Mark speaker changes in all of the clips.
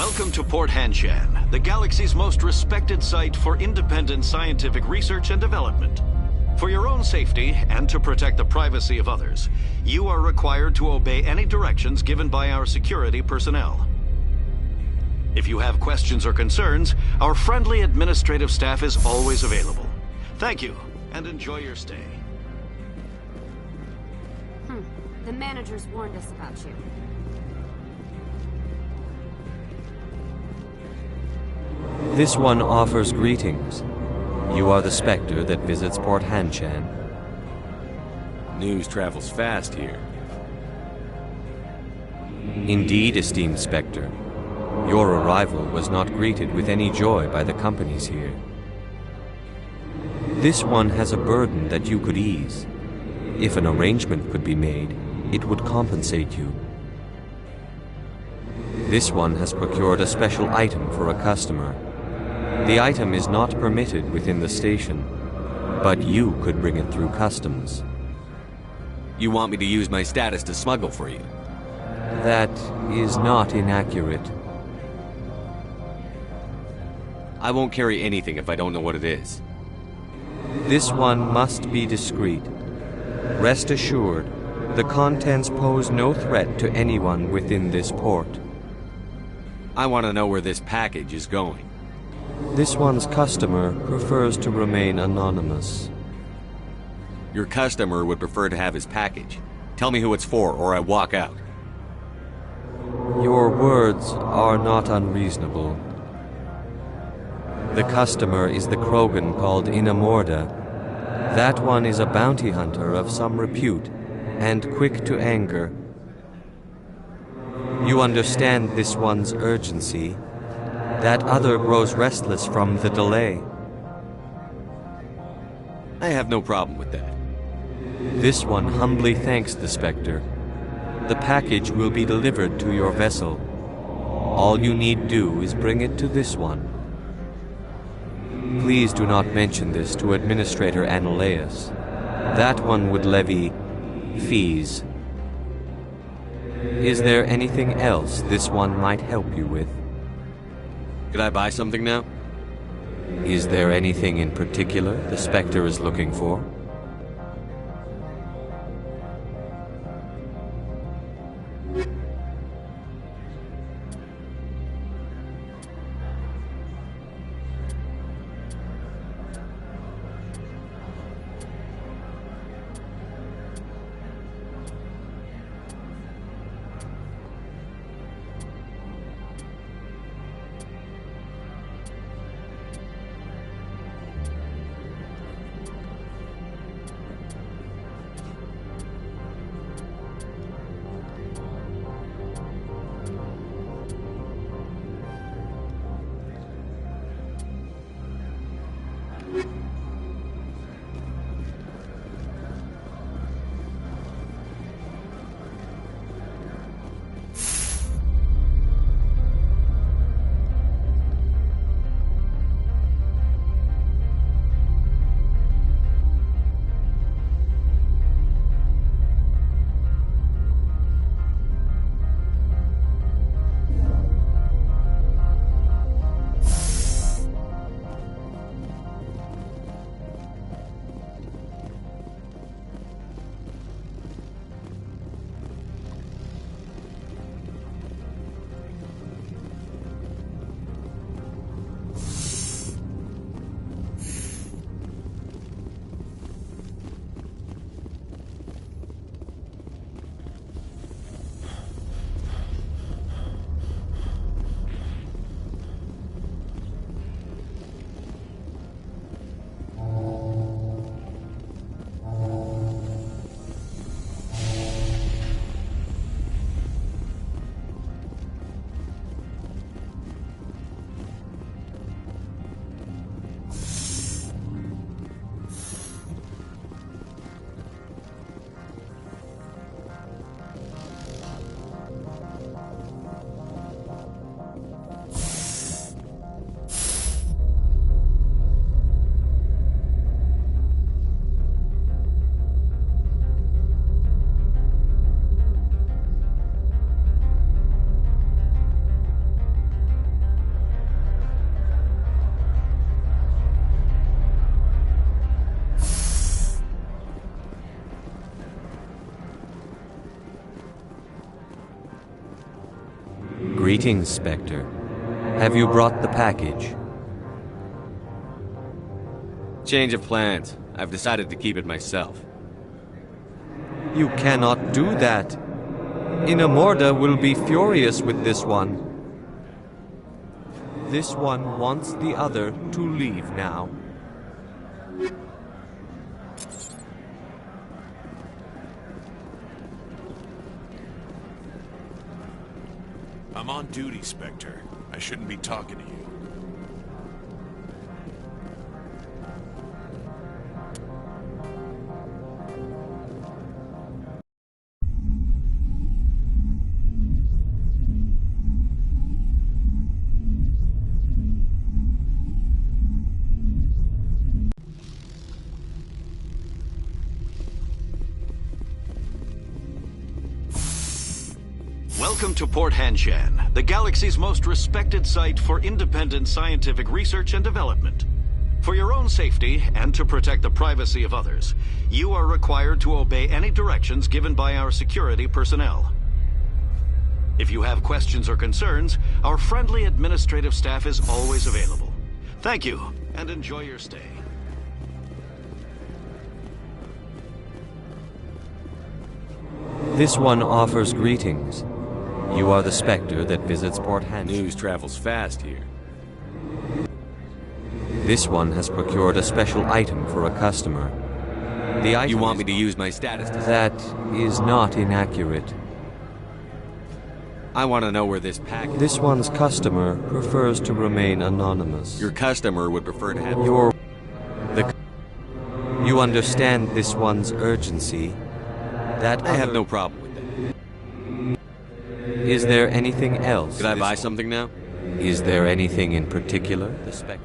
Speaker 1: Welcome to Port Hanshan, the galaxy's most respected site for independent scientific research and development. For your own safety and to protect the privacy of others, you are required to obey any directions given by our security personnel. If you have questions or concerns, our friendly administrative staff is always available. Thank you, and enjoy your stay.
Speaker 2: The managers warned us about you.
Speaker 3: This one offers greetings. You are the Spectre that visits Port Hanshan.
Speaker 4: News travels fast here.
Speaker 3: Indeed, esteemed Spectre. Your arrival was not greeted with any joy by the companies here. This one has a burden that you could ease. If an arrangement could be made, it would compensate you. This one has procured a special item for a customer. The item is not permitted within the station, but you could bring it through customs.
Speaker 4: You want me to use my status to smuggle for you?
Speaker 3: That is not inaccurate.
Speaker 4: I won't carry anything if I don't know what it is.
Speaker 3: This one must be discreet. Rest assured, the contents pose no threat to anyone within this port.
Speaker 4: I want to know where this package is going.
Speaker 3: This one's customer prefers to remain anonymous.
Speaker 4: Your customer would prefer to have his package. Tell me who it's for, or I walk out.
Speaker 3: Your words are not unreasonable. The customer is the Krogan called Inamorda. That one is a bounty hunter of some repute, and quick to anger. You understand this one's urgency. That other grows restless from the delay.
Speaker 4: I have no problem with that.
Speaker 3: This one humbly thanks the Spectre. The package will be delivered to your vessel. All you need do is bring it to this one. Please do not mention this to Administrator Annaleus. That one would levy fees. Is there anything else this one might help you with?
Speaker 4: Could I buy something now?
Speaker 3: Is there anything in particular the Spectre is looking for? Greetings, Spectre. Have you brought the package?
Speaker 4: Change of plans. I've decided to keep it myself.
Speaker 3: You cannot do that. Inamorda will be furious with this one. This one wants the other to leave now.
Speaker 5: I'm on duty, Spectre. I shouldn't be talking to you.
Speaker 1: Welcome to Port Hanshan, the galaxy's most respected site for independent scientific research and development. For your own safety and to protect the privacy of others, you are required to obey any directions given by our security personnel. If you have questions or concerns, our friendly administrative staff is always available. Thank you, and enjoy your stay.
Speaker 3: This one offers greetings. You are the Spectre that visits Port Hanshan.
Speaker 4: News travels fast here.
Speaker 3: This one has procured a special item for a customer. The item
Speaker 4: You want me to use my status to...
Speaker 3: That is not inaccurate.
Speaker 4: I want to know where this package...
Speaker 3: This one's customer prefers to remain anonymous.
Speaker 4: Your customer would prefer to have...
Speaker 3: You understand this one's urgency. That
Speaker 4: I have no problem with that.
Speaker 3: Is there anything else?
Speaker 4: Could I buy something now?
Speaker 3: Is there anything in particular? The Spectre.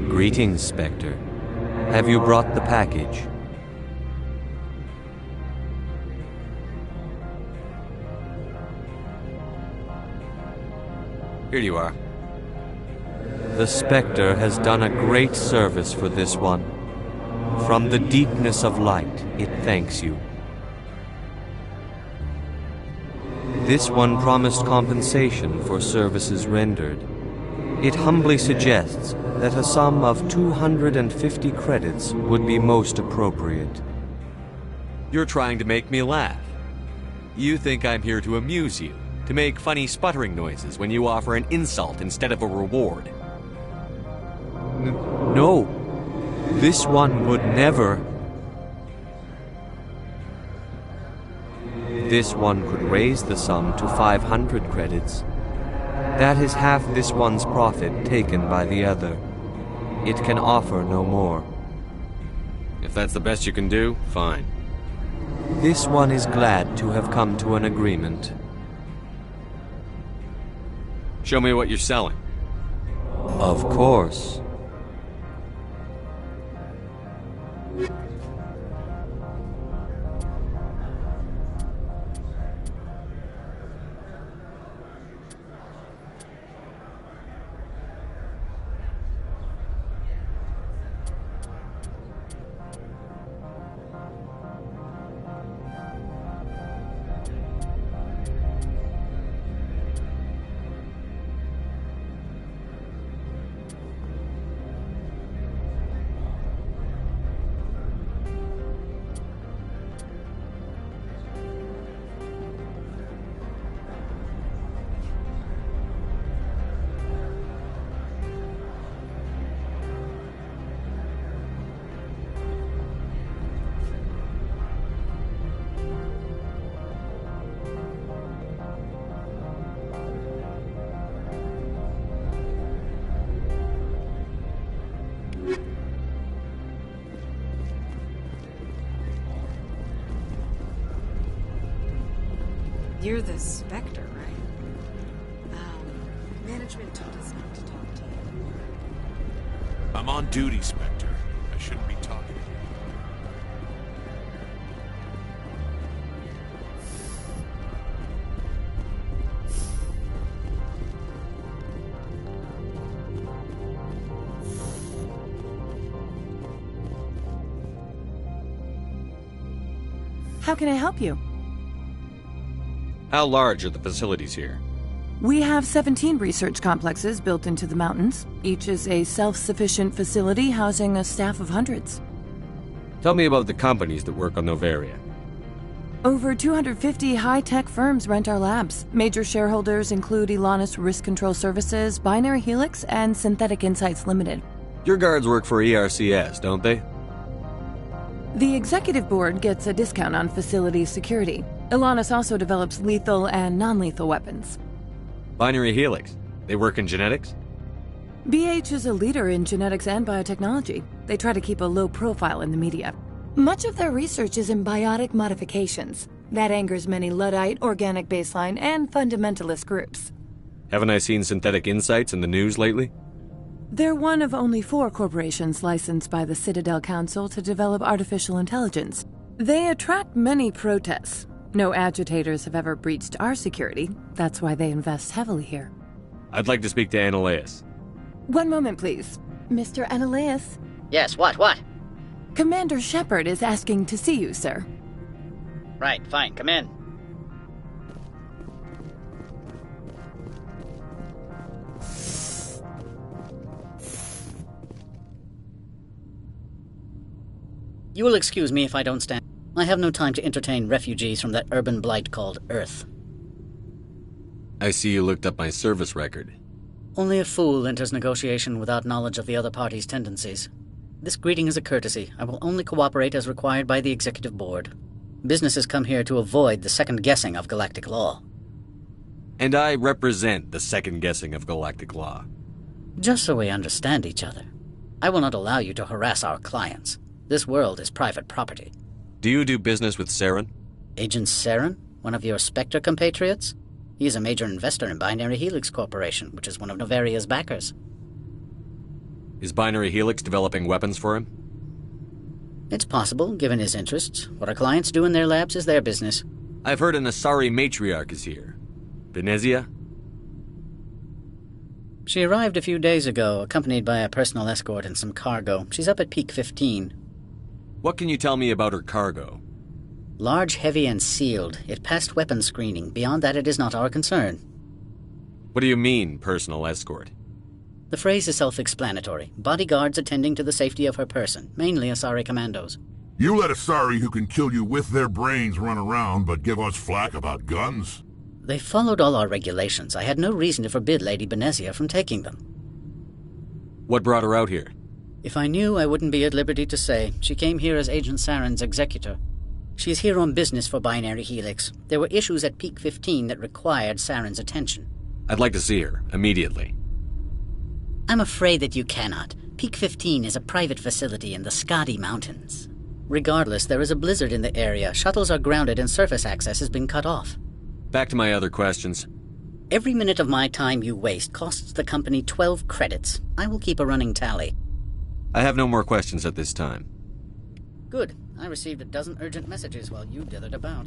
Speaker 3: Greetings, Spectre. Have you brought the package?
Speaker 4: Here you are.
Speaker 3: The Spectre has done a great service for this one. From the deepness of light, it thanks you. This one promised compensation for services rendered. It humbly suggests that a sum of 250 credits would be most appropriate.
Speaker 4: You're trying to make me laugh. You think I'm here to amuse you, to make funny sputtering noises when you offer an insult instead of a reward.
Speaker 3: No, this one would never. This one could raise the sum to 500 credits. That is half this one's profit taken by the other. It can offer no more.
Speaker 4: If that's the best you can do, fine.
Speaker 3: This one is glad to have come to an agreement.
Speaker 4: Show me what you're selling.
Speaker 3: Of course.
Speaker 6: You're the Spectre, right? Management told us not to talk to you.
Speaker 5: I'm on duty, Spectre. I shouldn't be talking.
Speaker 6: How can I help you?
Speaker 4: How large are the facilities here?
Speaker 6: We have 17 research complexes built into the mountains. Each is a self-sufficient facility housing a staff of hundreds.
Speaker 4: Tell me about the companies that work on Noveria.
Speaker 6: Over 250 high-tech firms rent our labs. Major shareholders include Elanus Risk Control Services, Binary Helix, and Synthetic Insights Limited.
Speaker 4: Your guards work for ERCS, don't they?
Speaker 6: The executive board gets a discount on facility security. Elanus also develops lethal and non-lethal weapons.
Speaker 4: Binary Helix. They work in genetics?
Speaker 6: BH is a leader in genetics and biotechnology. They try to keep a low profile in the media. Much of their research is in biotic modifications. That angers many Luddite, organic baseline, and fundamentalist groups.
Speaker 4: Haven't I seen Synthetic Insights in the news lately?
Speaker 6: They're one of only 4 corporations licensed by the Citadel Council to develop artificial intelligence. They attract many protests. No agitators have ever breached our security. That's why they invest heavily here.
Speaker 4: I'd like to speak to Annaleus.
Speaker 6: One moment, please. Mr. Annaleus?
Speaker 7: Yes, what?
Speaker 6: Commander Shepard is asking to see you, sir.
Speaker 7: Right, fine, come in. You will excuse me if I don't stand. I have no time to entertain refugees from that urban blight called Earth.
Speaker 4: I see you looked up my service record.
Speaker 7: Only a fool enters negotiation without knowledge of the other party's tendencies. This greeting is a courtesy. I will only cooperate as required by the Executive Board. Businesses come here to avoid the second-guessing of galactic law.
Speaker 4: And I represent the second-guessing of galactic law.
Speaker 7: Just so we understand each other. I will not allow you to harass our clients. This world is private property.
Speaker 4: Do you do business with Saren?
Speaker 7: Agent Saren? One of your Spectre compatriots? He is a major investor in Binary Helix Corporation, which is one of Noveria's backers.
Speaker 4: Is Binary Helix developing weapons for him?
Speaker 7: It's possible, given his interests. What our clients do in their labs is their business.
Speaker 4: I've heard an Asari matriarch is here. Venezia?
Speaker 7: She arrived a few days ago, accompanied by a personal escort and some cargo. She's up at Peak 15.
Speaker 4: What can you tell me about her cargo?
Speaker 7: Large, heavy, and sealed. It passed weapons screening. Beyond that, it is not our concern.
Speaker 4: What do you mean, personal escort?
Speaker 7: The phrase is self-explanatory. Bodyguards attending to the safety of her person, mainly Asari commandos.
Speaker 8: You let Asari who can kill you with their brains run around, but give us flack about guns?
Speaker 7: They followed all our regulations. I had no reason to forbid Lady Benezia from taking them.
Speaker 4: What brought her out here?
Speaker 7: If I knew, I wouldn't be at liberty to say. She came here as Agent Saren's executor. She is here on business for Binary Helix. There were issues at Peak 15 that required Saren's attention.
Speaker 4: I'd like to see her, immediately.
Speaker 7: I'm afraid that you cannot. Peak 15 is a private facility in the Skadi Mountains. Regardless, there is a blizzard in the area. Shuttles are grounded and surface access has been cut off.
Speaker 4: Back to my other questions.
Speaker 7: Every minute of my time you waste costs the company 12 credits. I will keep a running tally.
Speaker 4: I have no more questions at this time.
Speaker 7: Good. I received a dozen urgent messages while you dithered about.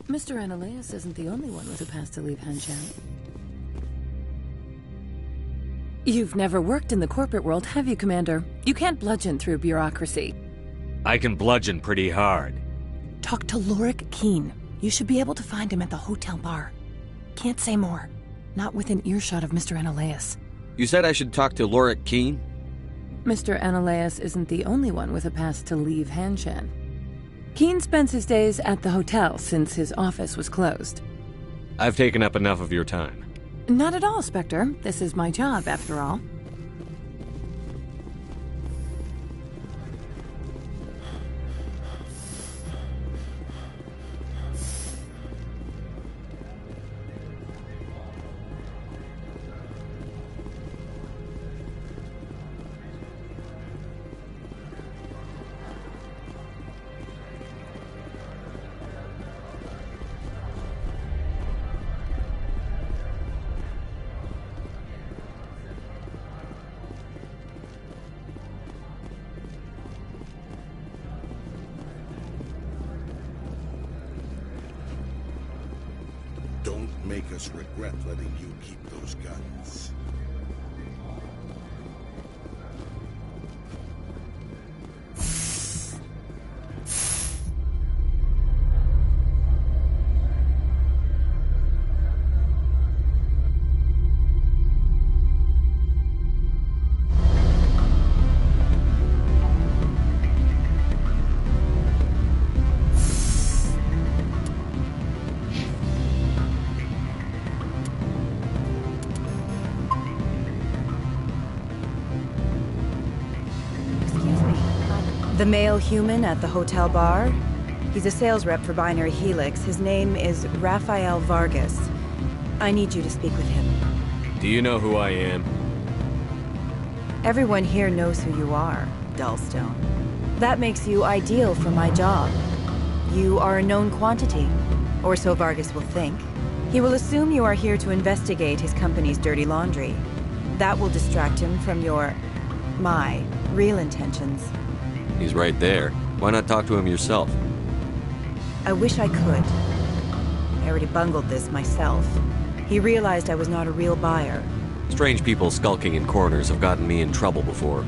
Speaker 6: Mr. Ananias isn't the only one with a pass to leave Hanshan. You've never worked in the corporate world, have you, Commander? You can't bludgeon through bureaucracy.
Speaker 4: I can bludgeon pretty hard.
Speaker 6: Talk to Lorik Keen. You should be able to find him at the hotel bar. Can't say more. Not within earshot of Mr. Ananias.
Speaker 4: You said I should talk to Lorik Keen?
Speaker 6: Mr. Ananias isn't the only one with a pass to leave Hanshan. Keen spends his days at the hotel since his office was closed.
Speaker 4: I've taken up enough of your time.
Speaker 6: Not at all, Spectre. This is my job, after all.
Speaker 9: Don't make us regret letting you keep those guns.
Speaker 10: The male human at the hotel bar? He's a sales rep for Binary Helix. His name is Rafael Vargas. I need you to speak with him.
Speaker 4: Do you know who I am?
Speaker 10: Everyone here knows who you are, Dullstone. That makes you ideal for my job. You are a known quantity, or so Vargas will think. He will assume you are here to investigate his company's dirty laundry. That will distract him from my real intentions.
Speaker 4: He's right there. Why not talk to him yourself?
Speaker 10: I wish I could. I already bungled this myself. He realized I was not a real buyer.
Speaker 4: Strange people skulking in corners have gotten me in trouble before.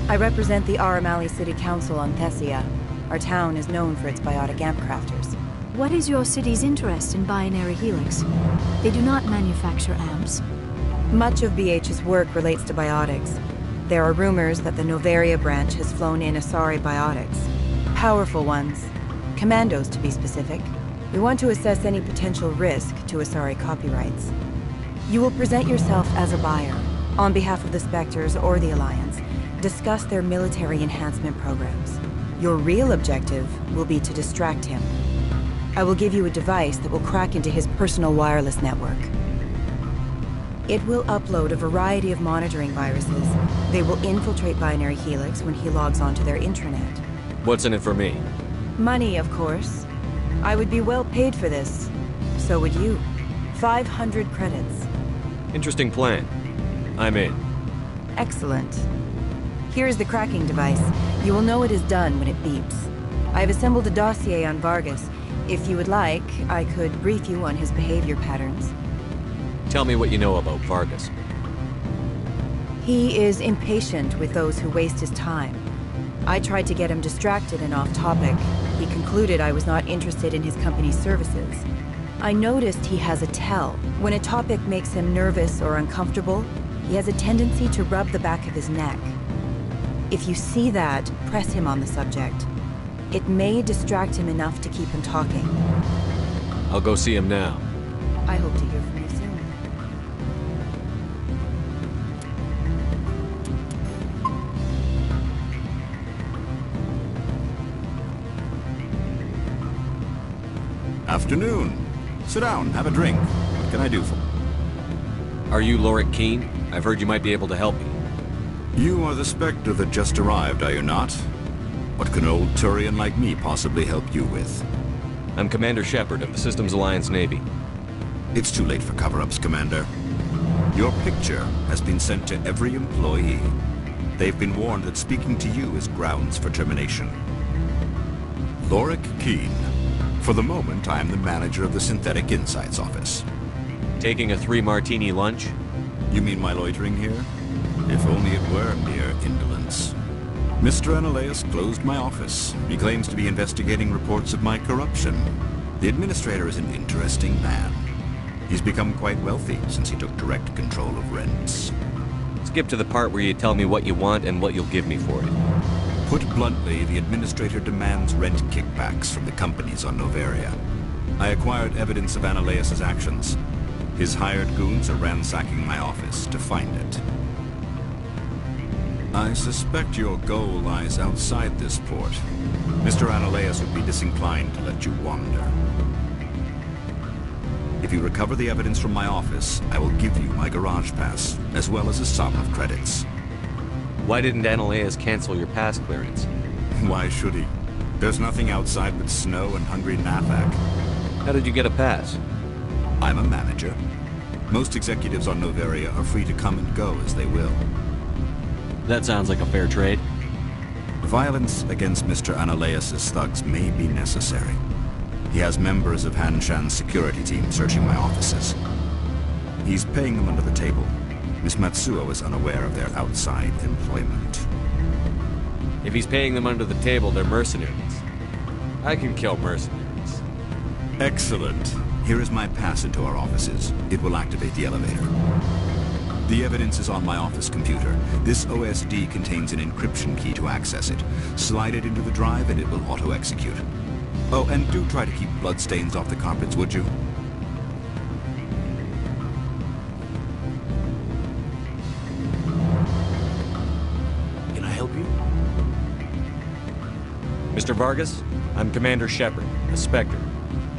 Speaker 10: I represent the Aramali City Council on Thessia. Our town is known for its biotic amp crafters.
Speaker 11: What is your city's interest in Binary Helix? They do not manufacture amps.
Speaker 10: Much of BH's work relates to biotics. There are rumors that the Novaria branch has flown in Asari biotics. Powerful ones. Commandos, to be specific. We want to assess any potential risk to Asari copyrights. You will present yourself as a buyer, on behalf of the Spectres or the Alliance. Discuss their military enhancement programs. Your real objective will be to distract him. I will give you a device that will crack into his personal wireless network. It will upload a variety of monitoring viruses. They will infiltrate Binary Helix when he logs onto their intranet.
Speaker 4: What's in it for me?
Speaker 10: Money, of course. I would be well paid for this. So would you. 500 credits.
Speaker 4: Interesting plan. I'm in.
Speaker 10: Excellent. Here is the cracking device. You will know it is done when it beeps. I have assembled a dossier on Vargas. If you would like, I could brief you on his behavior patterns.
Speaker 4: Tell me what you know about Vargas.
Speaker 10: He is impatient with those who waste his time. I tried to get him distracted and off topic. He concluded I was not interested in his company's services. I noticed he has a tell. When a topic makes him nervous or uncomfortable, he has a tendency to rub the back of his neck. If you see that, press him on the subject. It may distract him enough to keep him talking.
Speaker 4: I'll go see him now.
Speaker 10: I hope to hear from you soon.
Speaker 12: Afternoon. Sit down, have a drink. What can I do for you?
Speaker 4: Are you Lorik Keene? I've heard you might be able to help me.
Speaker 12: You are the Spectre that just arrived, are you not? What can old Turian like me possibly help you with?
Speaker 4: I'm Commander Shepard of the Systems Alliance Navy.
Speaker 12: It's too late for cover-ups, Commander. Your picture has been sent to every employee. They've been warned that speaking to you is grounds for termination. Lorik Keene. For the moment, I am the manager of the Synthetic Insights Office.
Speaker 4: Taking a 3-martini lunch?
Speaker 12: You mean my loitering here? If only it were mere indolence. Mr. Ananias closed my office. He claims to be investigating reports of my corruption. The administrator is an interesting man. He's become quite wealthy since he took direct control of rents.
Speaker 4: Skip to the part where you tell me what you want and what you'll give me for it.
Speaker 12: Put bluntly, the administrator demands rent kickbacks from the companies on Noveria. I acquired evidence of Ananias' actions. His hired goons are ransacking my office to find it. I suspect your goal lies outside this port. Mr. Ananias would be disinclined to let you wander. If you recover the evidence from my office, I will give you my garage pass, as well as a sum of credits.
Speaker 4: Why didn't Ananias cancel your pass clearance?
Speaker 12: Why should he? There's nothing outside but snow and hungry Nathak.
Speaker 4: How did you get a pass?
Speaker 12: I'm a manager. Most executives on Noveria are free to come and go as they will.
Speaker 4: That sounds like a fair trade.
Speaker 12: Violence against Mr. Ananias' thugs may be necessary. He has members of Han Shan's security team searching my offices. He's paying them under the table. Miss Matsuo is unaware of their outside employment.
Speaker 4: If he's paying them under the table, they're mercenaries. I can kill mercenaries.
Speaker 12: Excellent. Here is my pass into our offices. It will activate the elevator. The evidence is on my office computer. This OSD contains an encryption key to access it. Slide it into the drive and it will auto-execute. Oh, and do try to keep bloodstains off the carpets, would you?
Speaker 13: Can I help you?
Speaker 4: Mr. Vargas, I'm Commander Shepard, a Spectre.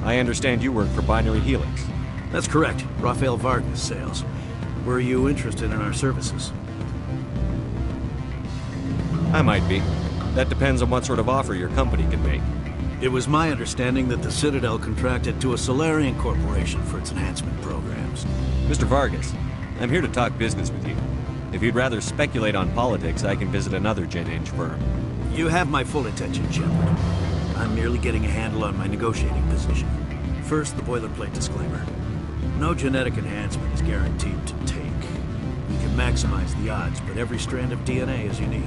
Speaker 4: I understand you work for Binary Helix.
Speaker 13: That's correct. Rafael Vargas, sales. Were you interested in our services?
Speaker 4: I might be. That depends on what sort of offer your company can make.
Speaker 13: It was my understanding that the Citadel contracted to a Solarian corporation for its enhancement programs.
Speaker 4: Mr. Vargas, I'm here to talk business with you. If you'd rather speculate on politics, I can visit another Gen-Eng firm.
Speaker 13: You have my full attention, Shepard. I'm merely getting a handle on my negotiating position. First, the boilerplate disclaimer. No genetic enhancement is guaranteed to take. We can maximize the odds, but every strand of DNA is unique.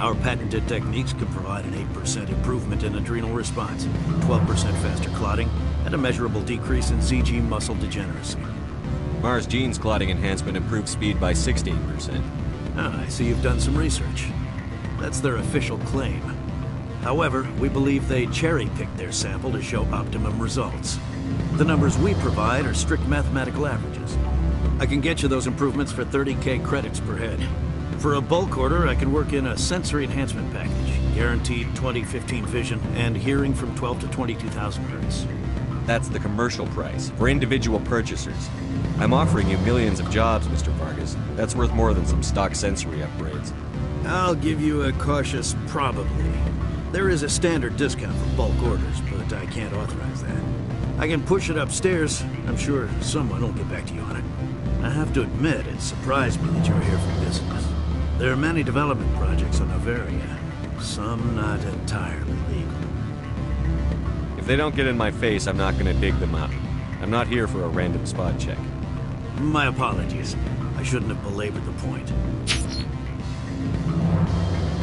Speaker 13: Our patented techniques can provide an 8% improvement in adrenal response, 12% faster clotting, and a measurable decrease in ZG muscle degeneracy.
Speaker 4: Mars Gene's clotting enhancement improves speed by 16%.
Speaker 13: Ah, I see you've done some research. That's their official claim. However, we believe they cherry-picked their sample to show optimum results. The numbers we provide are strict mathematical averages. I can get you those improvements for 30K credits per head. For a bulk order, I can work in a sensory enhancement package, guaranteed 20/15 vision, and hearing from 12 to 22,000 hertz.
Speaker 4: That's the commercial price, for individual purchasers. I'm offering you millions of jobs, Mr. Vargas. That's worth more than some stock sensory upgrades.
Speaker 13: I'll give you a cautious probably. There is a standard discount for bulk orders, but I can't authorize that. I can push it upstairs. I'm sure someone will get back to you on it. I have to admit, it surprised me that you're here for business. There are many development projects on Noveria, some not entirely legal.
Speaker 4: If they don't get in my face, I'm not going to dig them up. I'm not here for a random spot check.
Speaker 13: My apologies. I shouldn't have belabored the point.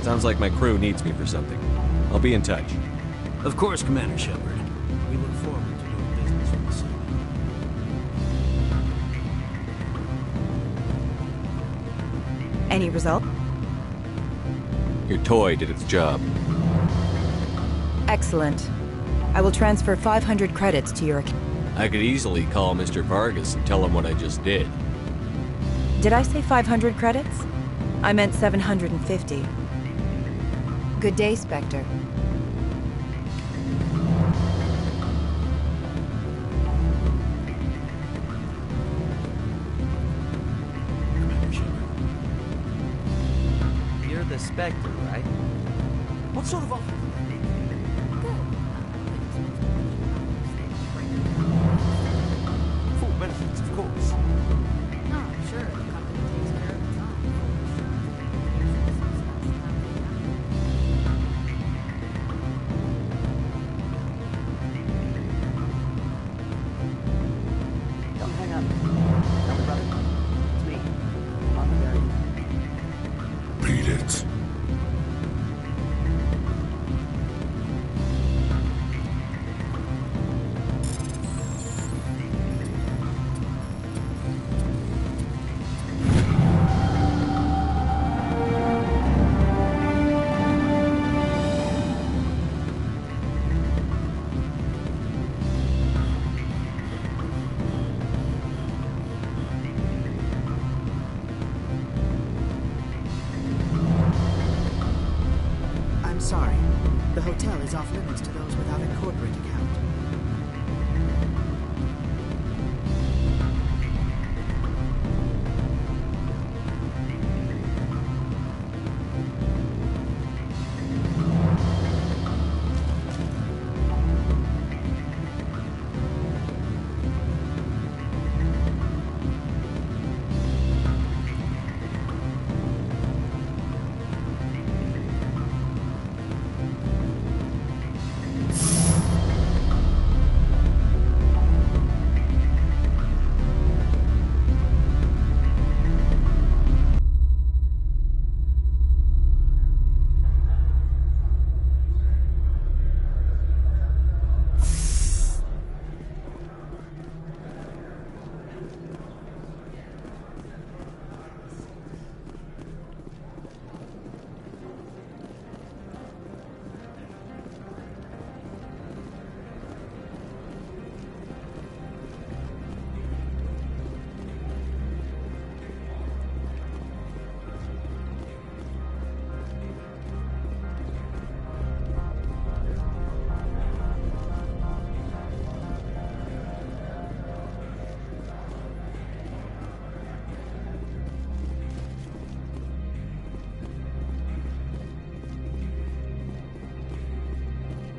Speaker 4: Sounds like my crew needs me for something. I'll be in touch.
Speaker 13: Of course, Commander Shepard. We look forward to doing business with the city.
Speaker 10: Any result?
Speaker 4: Your toy did its job.
Speaker 10: Excellent. I will transfer 500 credits to your account.
Speaker 4: I could easily call Mr. Vargas and tell him what I just did.
Speaker 10: Did I say 500 credits? I meant 750. Good day, Spectre.
Speaker 14: You're the Spectre, right? What sort of offer? Full benefits, of course.
Speaker 2: No, I'm sure the company takes care of its own.
Speaker 14: Don't hang up. Tell me, brother. It's me. I'm on the very.
Speaker 8: Beat it.
Speaker 15: I'm sorry. The hotel is off limits to those without a corporate account.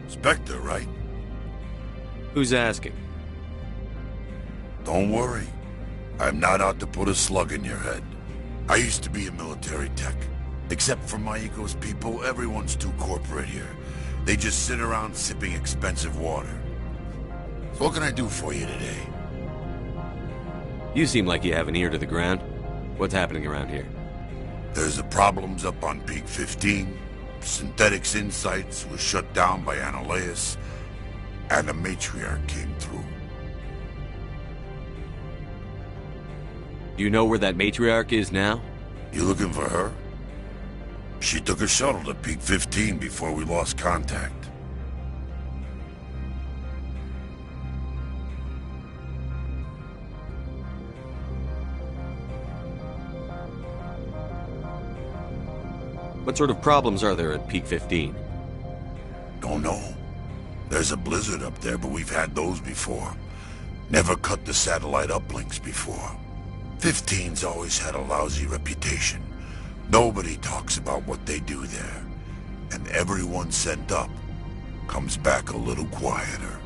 Speaker 15: Spectre, right?
Speaker 4: Who's asking?
Speaker 8: Don't worry. I'm not out to put a slug in your head. I used to be a military tech. Except for my eco's people, everyone's too corporate here. They just sit around sipping expensive water. So what can I do for you today?
Speaker 4: You seem like you have an ear to the ground. What's happening around here?
Speaker 8: There's the problems up on Peak 15. Synthetics Insights was shut down by Annihilus, and the matriarch came through.
Speaker 4: Do you know where that matriarch is now?
Speaker 8: You looking for her? She took a shuttle to Peak 15 before we lost contact.
Speaker 4: What sort of problems are there at Peak 15?
Speaker 8: Don't know. There's a blizzard up there, but we've had those before. Never cut the satellite uplinks before. 15's always had a lousy reputation. Nobody talks about what they do there. And everyone sent up comes back a little quieter.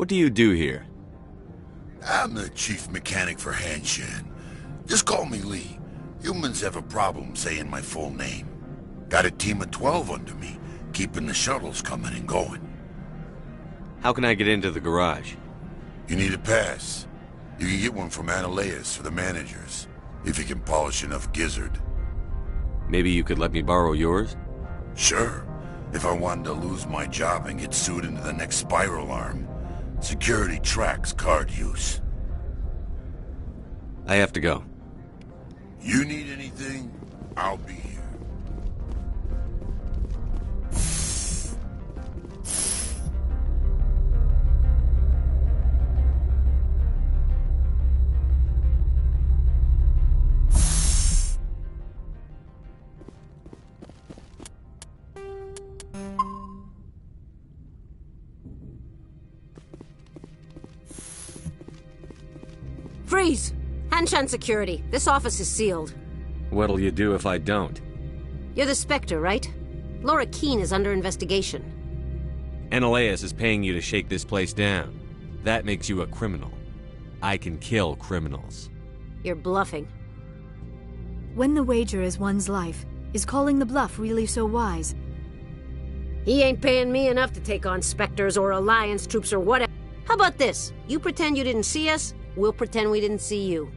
Speaker 4: What do you do here?
Speaker 8: I'm the chief mechanic for Hanshan. Just call me Lee. Humans have a problem saying my full name. Got a team of 12 under me, keeping the shuttles coming and going.
Speaker 4: How can I get into the garage?
Speaker 8: You need a pass. You can get one from Ananias for the managers, if you can polish enough gizzard.
Speaker 4: Maybe you could let me borrow yours?
Speaker 8: Sure. If I wanted to lose my job and get sued into the next spiral arm. Security tracks card use.
Speaker 4: I have to go.
Speaker 8: You need anything, I'll be here.
Speaker 16: Freeze! Hanshan security. This office is sealed.
Speaker 4: What'll you do if I don't?
Speaker 16: You're the Spectre, right? Laura Keene is under investigation.
Speaker 4: Ananias is paying you to shake this place down. That makes you a criminal. I can kill criminals.
Speaker 16: You're bluffing.
Speaker 11: When the wager is one's life, is calling the bluff really so wise?
Speaker 16: He ain't paying me enough to take on Spectres or Alliance troops or whatever. How about this? You pretend you didn't see us, we'll pretend we didn't see you.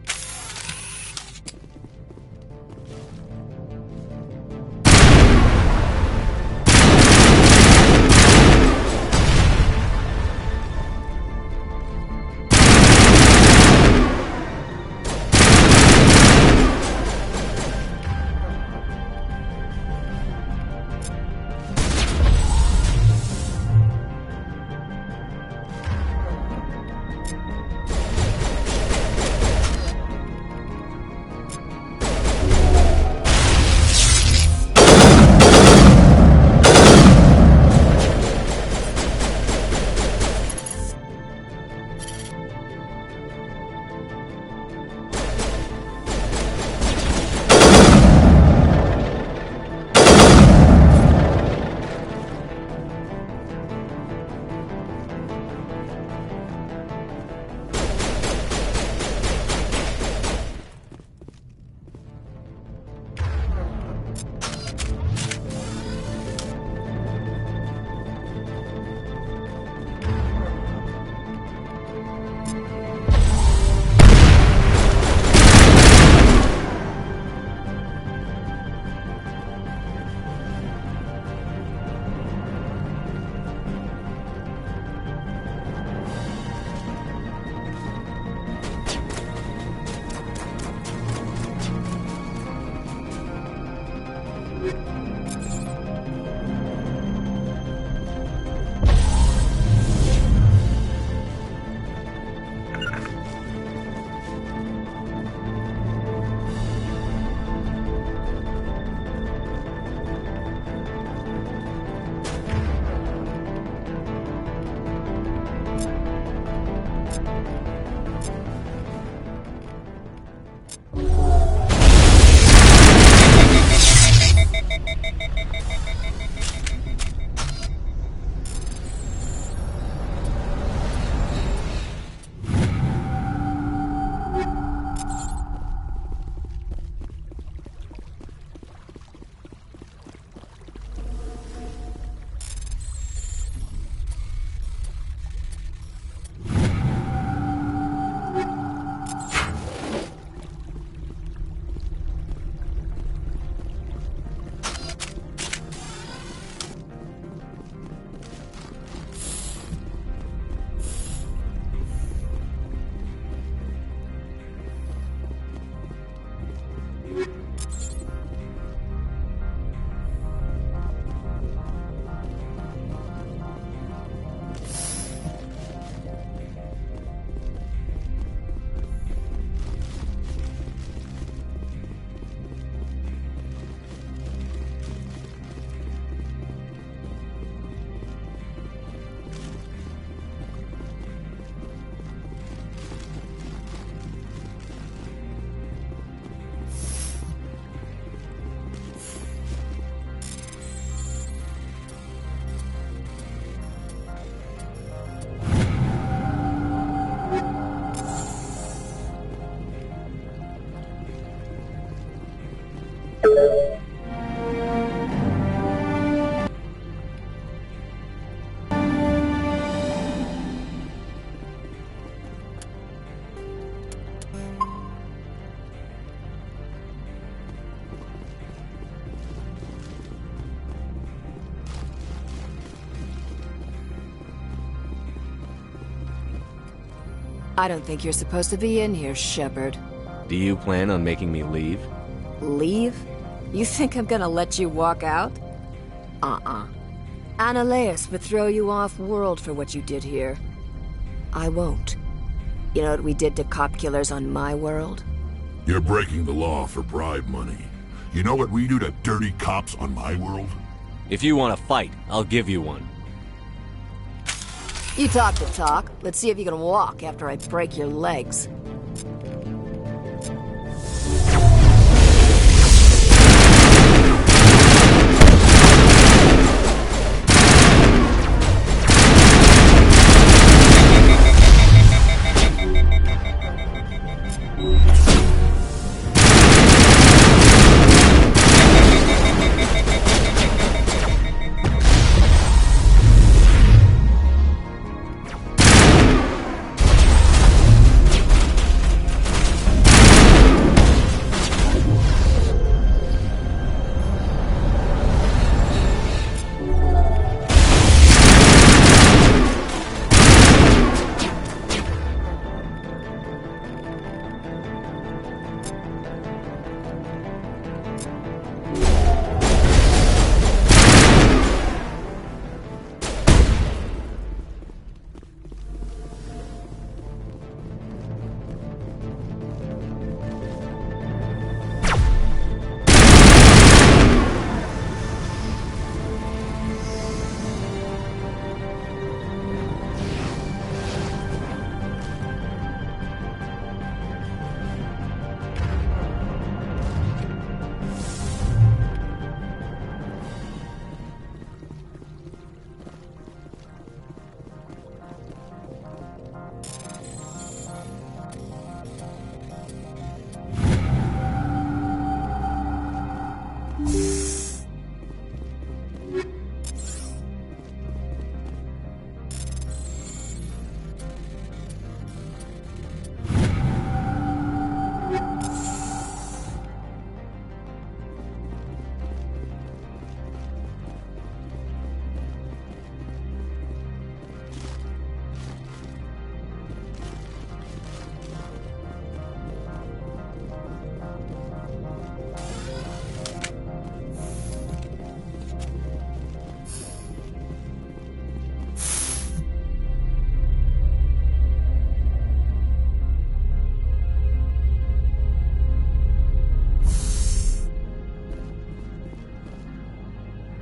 Speaker 17: I don't think you're supposed to be in here, Shepard.
Speaker 4: Do you plan on making me leave?
Speaker 17: Leave? You think I'm gonna let you walk out? Annaleus would throw you off-world for what you did here. I won't. You know what we did to cop killers on my world?
Speaker 8: You're breaking the law for bribe money. You know what we do to dirty cops on my world?
Speaker 4: If you want to fight, I'll give you one.
Speaker 17: You talk the talk. Let's see if you can walk after I break your legs.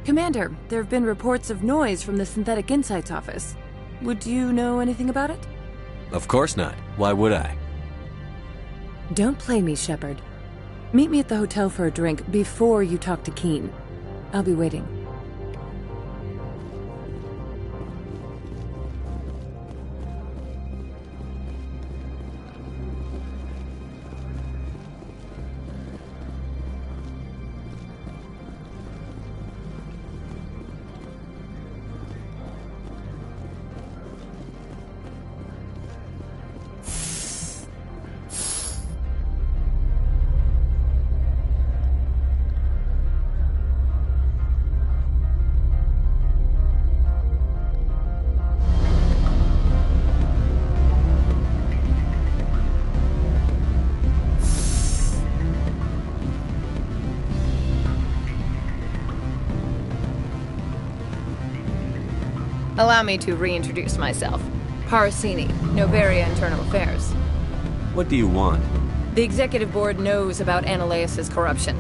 Speaker 6: Commander, there have been reports of noise from the Synthetic Insights office. Would you know anything about it?
Speaker 4: Of course not. Why would I?
Speaker 6: Don't play me, Shepard. Meet me at the hotel for a drink before you talk to Keen. I'll be waiting.
Speaker 2: Allow me to reintroduce myself. Parasini, Novaria Internal Affairs.
Speaker 4: What do you want?
Speaker 2: The Executive Board knows about Annaleus' corruption.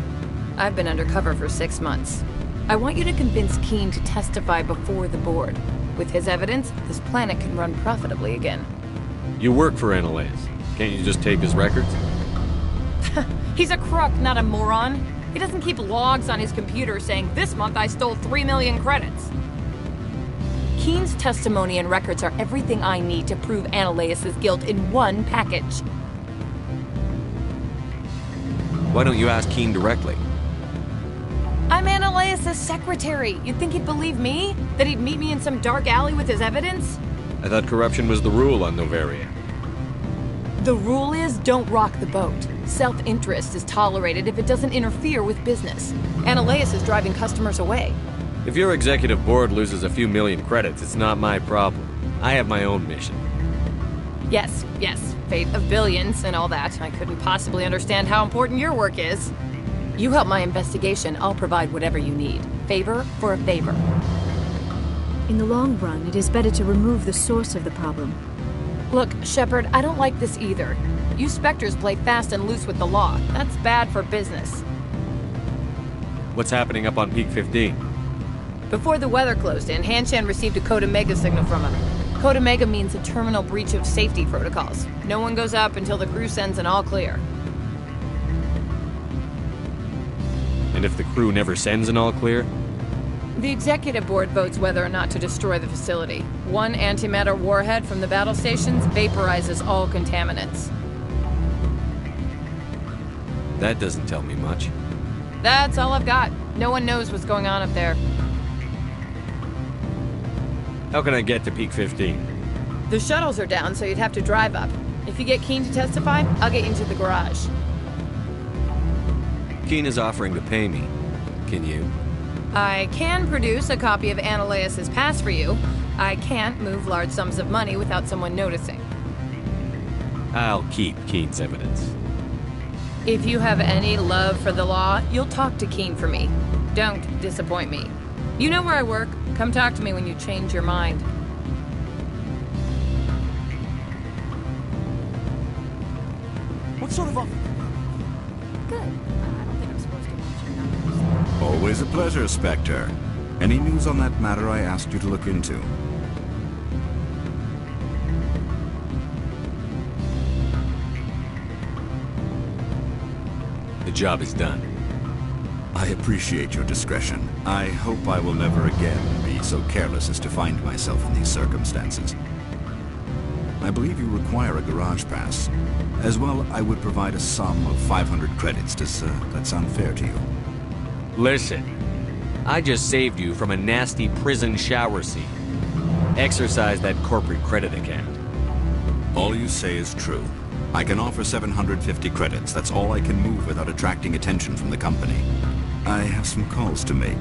Speaker 2: I've been undercover for 6 months. I want you to convince Keen to testify before the Board. With his evidence, this planet can run profitably again.
Speaker 4: You work for Annaleus. Can't you just take his records?
Speaker 2: He's a crook, not a moron. He doesn't keep logs on his computer saying, "This month I stole 3 million credits." Keen's testimony and records are everything I need to prove Annaleus' guilt in one package.
Speaker 4: Why don't you ask Keen directly?
Speaker 2: I'm Annaleus' secretary. You'd think he'd believe me? That he'd meet me in some dark alley with his evidence?
Speaker 4: I thought corruption was the rule on Novaria.
Speaker 2: The rule is, don't rock the boat. Self-interest is tolerated if it doesn't interfere with business. Annaleus is driving customers away.
Speaker 4: If your executive board loses a few million credits, it's not my problem. I have my own mission.
Speaker 2: Yes, fate of billions and all that. I couldn't possibly understand how important your work is. You help my investigation, I'll provide whatever you need. Favor for a favor.
Speaker 11: In the long run, it is better to remove the source of the problem.
Speaker 2: Look, Shepard, I don't like this either. You Spectres play fast and loose with the law. That's bad for business.
Speaker 4: What's happening up on Peak 15?
Speaker 2: Before the weather closed in, Hanshan received a Code Omega signal from him. Code Omega means a terminal breach of safety protocols. No one goes up until the crew sends an all clear.
Speaker 4: And if the crew never sends an all clear?
Speaker 2: The executive board votes whether or not to destroy the facility. One antimatter warhead from the battle stations vaporizes all contaminants.
Speaker 4: That doesn't tell me much.
Speaker 2: That's all I've got. No one knows what's going on up there.
Speaker 4: How can I get to Peak 15?
Speaker 2: The shuttles are down, so you'd have to drive up. If you get Keen to testify, I'll get you into the garage.
Speaker 4: Keen is offering to pay me. Can you?
Speaker 2: I can produce a copy of Ananias's pass for you. I can't move large sums of money without someone noticing.
Speaker 4: I'll keep Keen's evidence.
Speaker 2: If you have any love for the law, you'll talk to Keen for me. Don't disappoint me. You know where I work. Come talk to me when you change your mind.
Speaker 14: What sort of offer?
Speaker 11: Good. I don't think I'm supposed to mention numbers.
Speaker 12: Always a pleasure, Spectre. Any news on that matter I asked you to look into?
Speaker 4: The job is done.
Speaker 12: I appreciate your discretion. I hope I will never again be so careless as to find myself in these circumstances. I believe you require a garage pass. As well, I would provide a sum of 500 credits. Does that sound fair to you?
Speaker 4: Listen, I just saved you from a nasty prison shower scene. Exercise that corporate credit account.
Speaker 12: All you say is true. I can offer 750 credits. That's all I can move without attracting attention from the company. I have some calls to make,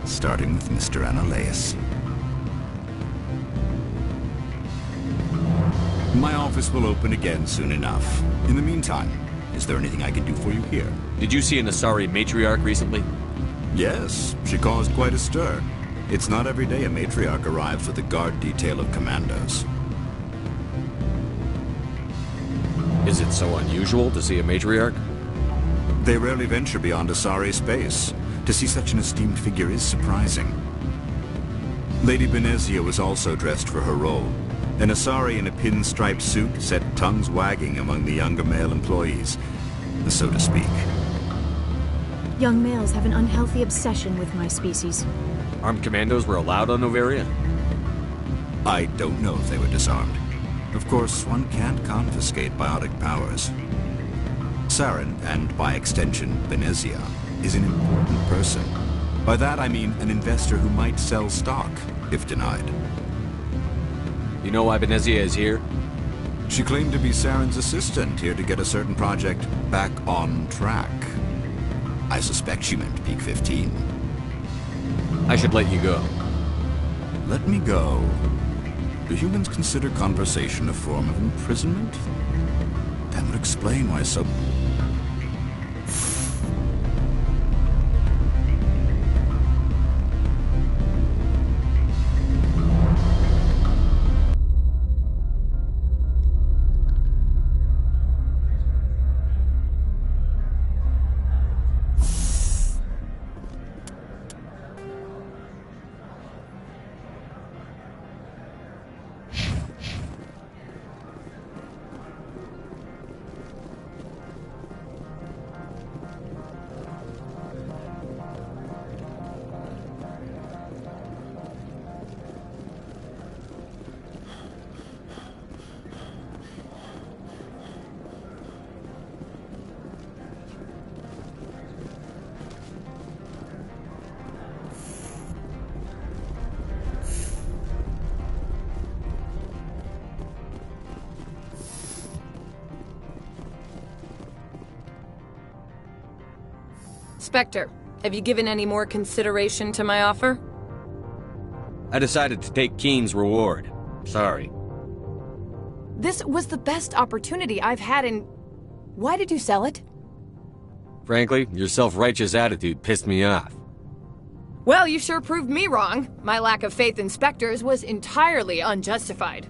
Speaker 12: starting with Mr. Ananias. My office will open again soon enough. In the meantime, is there anything I can do for you here?
Speaker 4: Did you see an Asari matriarch recently?
Speaker 12: Yes, she caused quite a stir. It's not every day a matriarch arrives with a guard detail of commandos.
Speaker 4: Is it so unusual to see a matriarch?
Speaker 12: They rarely venture beyond Asari space. To see such an esteemed figure is surprising. Lady Benezia was also dressed for her role. An Asari in a pinstriped suit set tongues wagging among the younger male employees, so to speak.
Speaker 11: Young males have an unhealthy obsession with my species.
Speaker 4: Armed commandos were allowed on Noveria?
Speaker 12: I don't know if they were disarmed. Of course, one can't confiscate biotic powers. Saren, and by extension, Benezia, is an important person. By that I mean an investor who might sell stock, if denied.
Speaker 4: You know why Benezia is here?
Speaker 12: She claimed to be Saren's assistant, here to get a certain project back on track. I suspect she meant Peak 15.
Speaker 4: I should let you go.
Speaker 12: Let me go? Do humans consider conversation a form of imprisonment? That would explain why so...
Speaker 2: Spectre, have you given any more consideration to my offer?
Speaker 4: I decided to take Keen's reward. Sorry.
Speaker 2: This was the best opportunity I've had in... Why did you sell it?
Speaker 4: Frankly, your self-righteous attitude pissed me off.
Speaker 2: Well, you sure proved me wrong. My lack of faith in Spectres was entirely unjustified.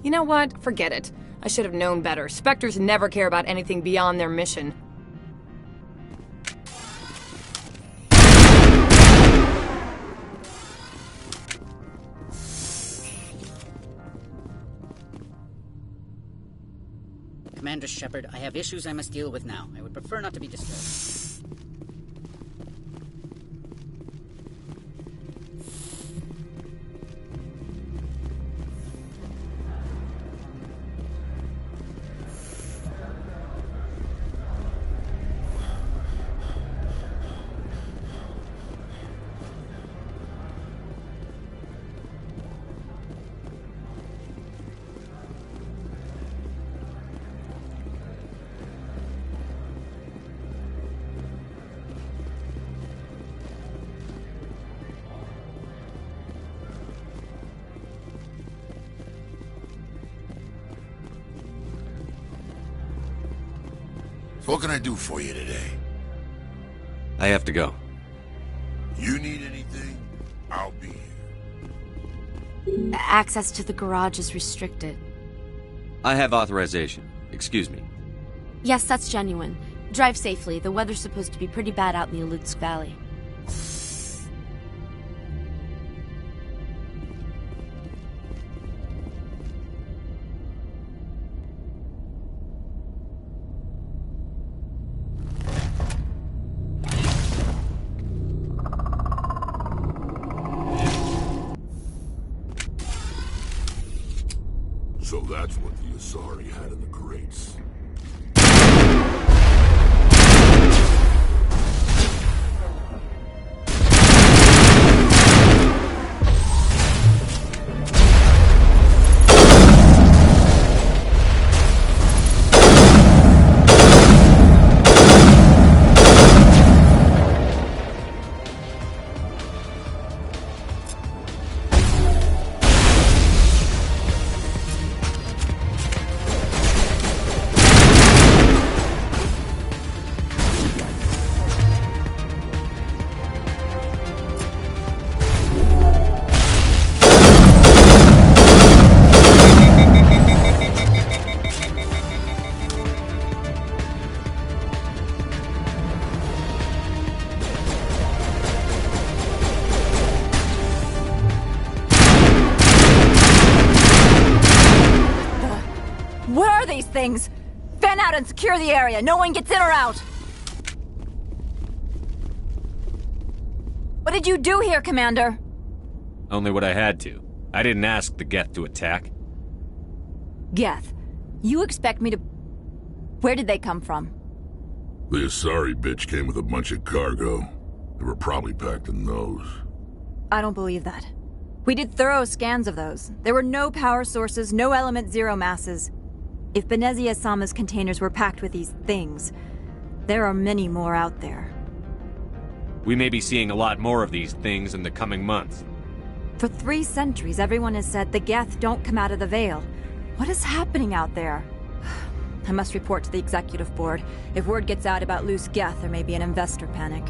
Speaker 2: You know what? Forget it. I should have known better. Spectres never care about anything beyond their mission.
Speaker 7: Commander Shepard, I have issues I must deal with now. I would prefer not to be disturbed.
Speaker 8: What can I do for you today?
Speaker 4: I have to go.
Speaker 8: You need anything? I'll be here.
Speaker 11: Access to the garage is restricted.
Speaker 4: I have authorization. Excuse me.
Speaker 11: Yes, that's genuine. Drive safely. The weather's supposed to be pretty bad out in the Alutsk Valley.
Speaker 8: So that's what the Asari had in the crates.
Speaker 18: Things. Fan out and secure the area. No one gets in or out. What did you do here, Commander?
Speaker 4: Only what I had to. I didn't ask the Geth to attack.
Speaker 18: Geth, you expect me to... Where did they come from?
Speaker 8: The Asari bitch came with a bunch of cargo. They were probably packed in those.
Speaker 18: I don't believe that. We did thorough scans of those. There were no power sources, no element zero masses. If Benezia-sama's containers were packed with these things, there are many more out there.
Speaker 4: We may be seeing a lot more of these things in the coming months.
Speaker 18: For 3 centuries, everyone has said the Geth don't come out of the Veil. What is happening out there? I must report to the Executive Board. If word gets out about loose Geth, there may be an investor panic.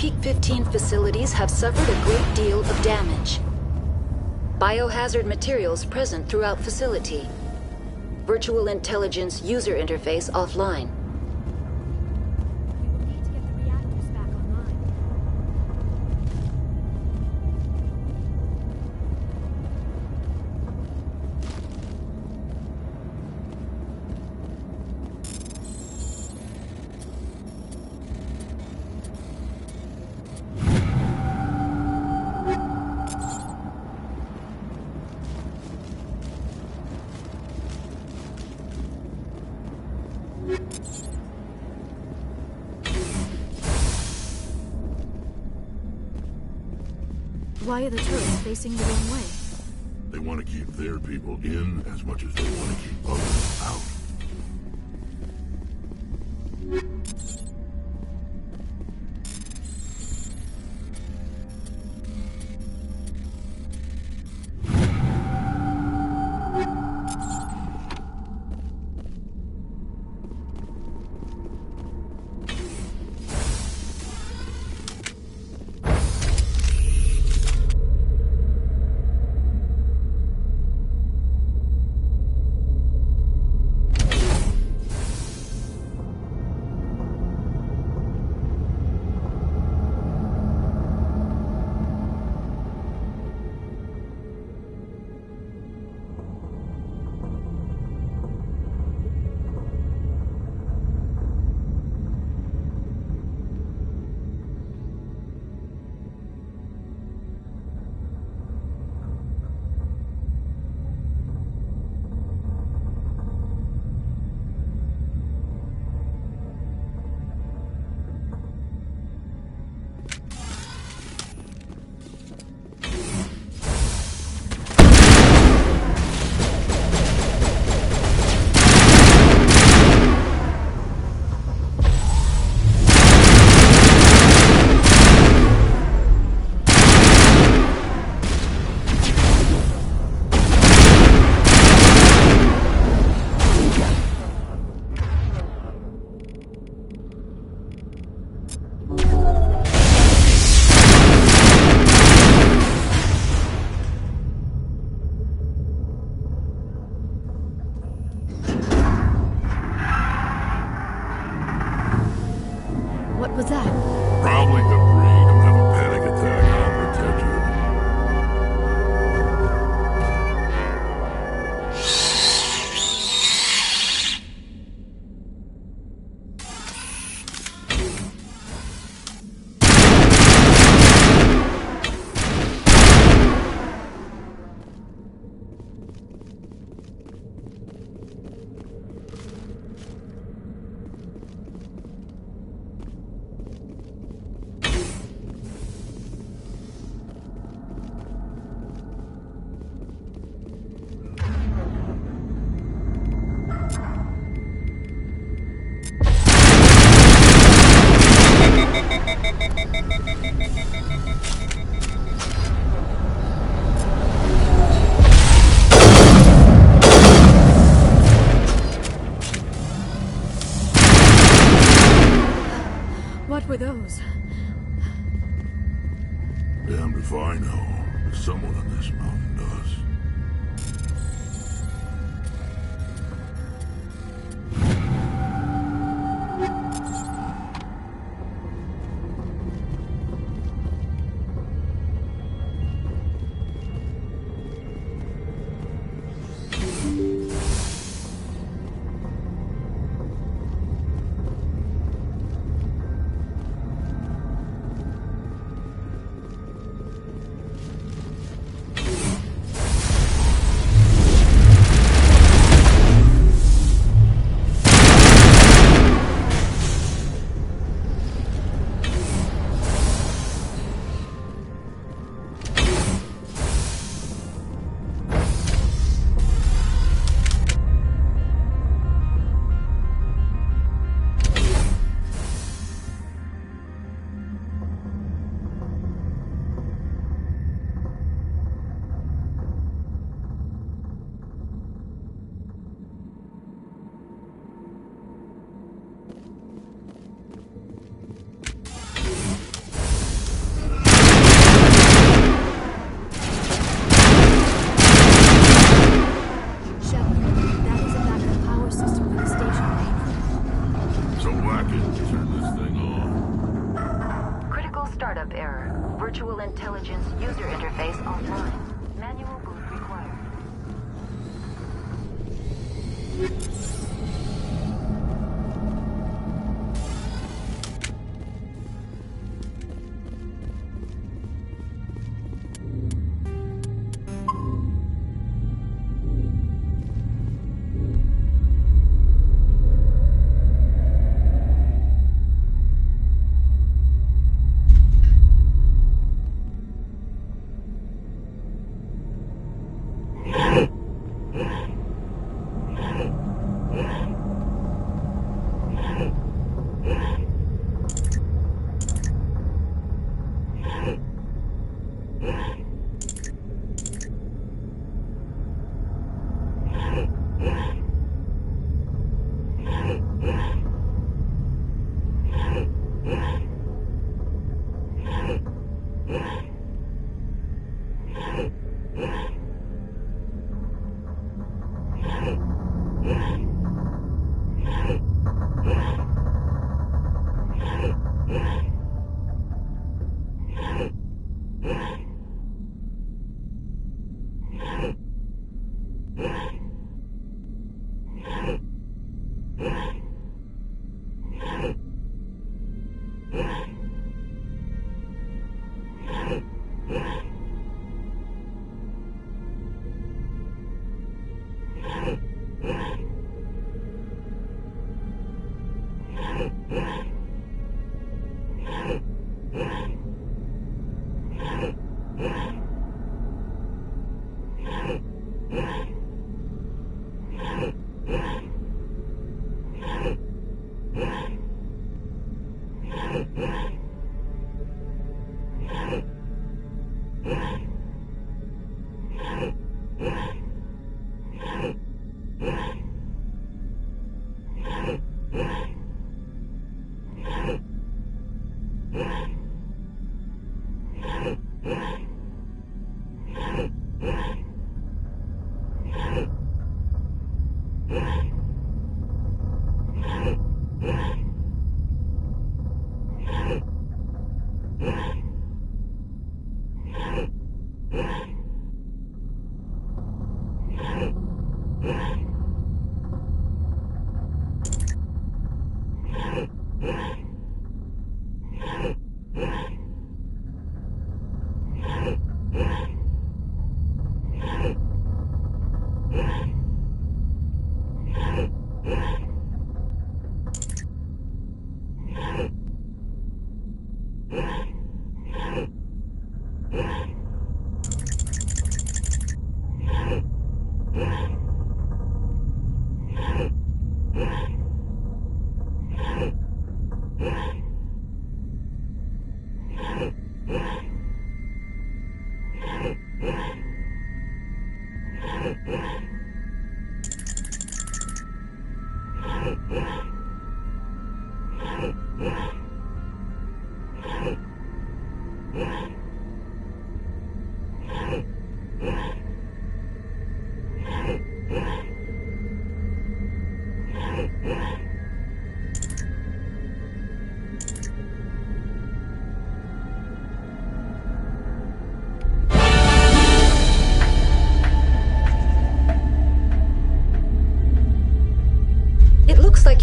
Speaker 19: Peak 15 facilities have suffered a great deal of damage. Biohazard materials present throughout facility. Virtual intelligence user interface offline.
Speaker 11: Why are the turrets facing the wrong way?
Speaker 8: They want to keep their people in as much as they want to keep others out.
Speaker 11: was that?
Speaker 8: Probably debris. Don't have a panic attack. I'll protect you.
Speaker 11: What were those?
Speaker 8: Damned if I know. But someone on this mountain does.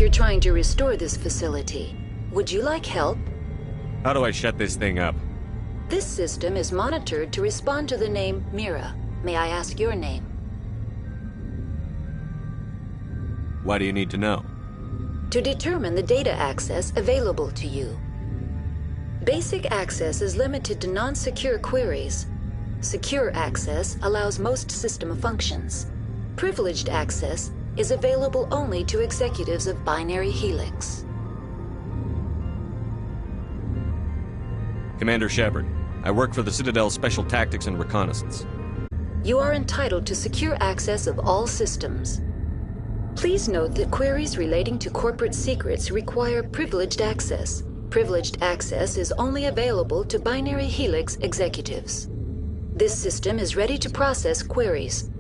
Speaker 19: You're trying to restore this facility. Would you like help?
Speaker 4: How do I shut this thing up?
Speaker 19: This system is monitored to respond to the name Mira. May I ask your name?
Speaker 4: Why do you need to know?
Speaker 19: To determine the data access available to you. Basic access is limited to non-secure queries. Secure access allows most system functions. Privileged access is available only to executives of Binary Helix.
Speaker 4: Commander Shepard, I work for the Citadel Special Tactics and Reconnaissance.
Speaker 19: You are entitled to secure access of all systems. Please note that queries relating to corporate secrets require privileged access. Privileged access is only available to Binary Helix executives. This system is ready to process queries.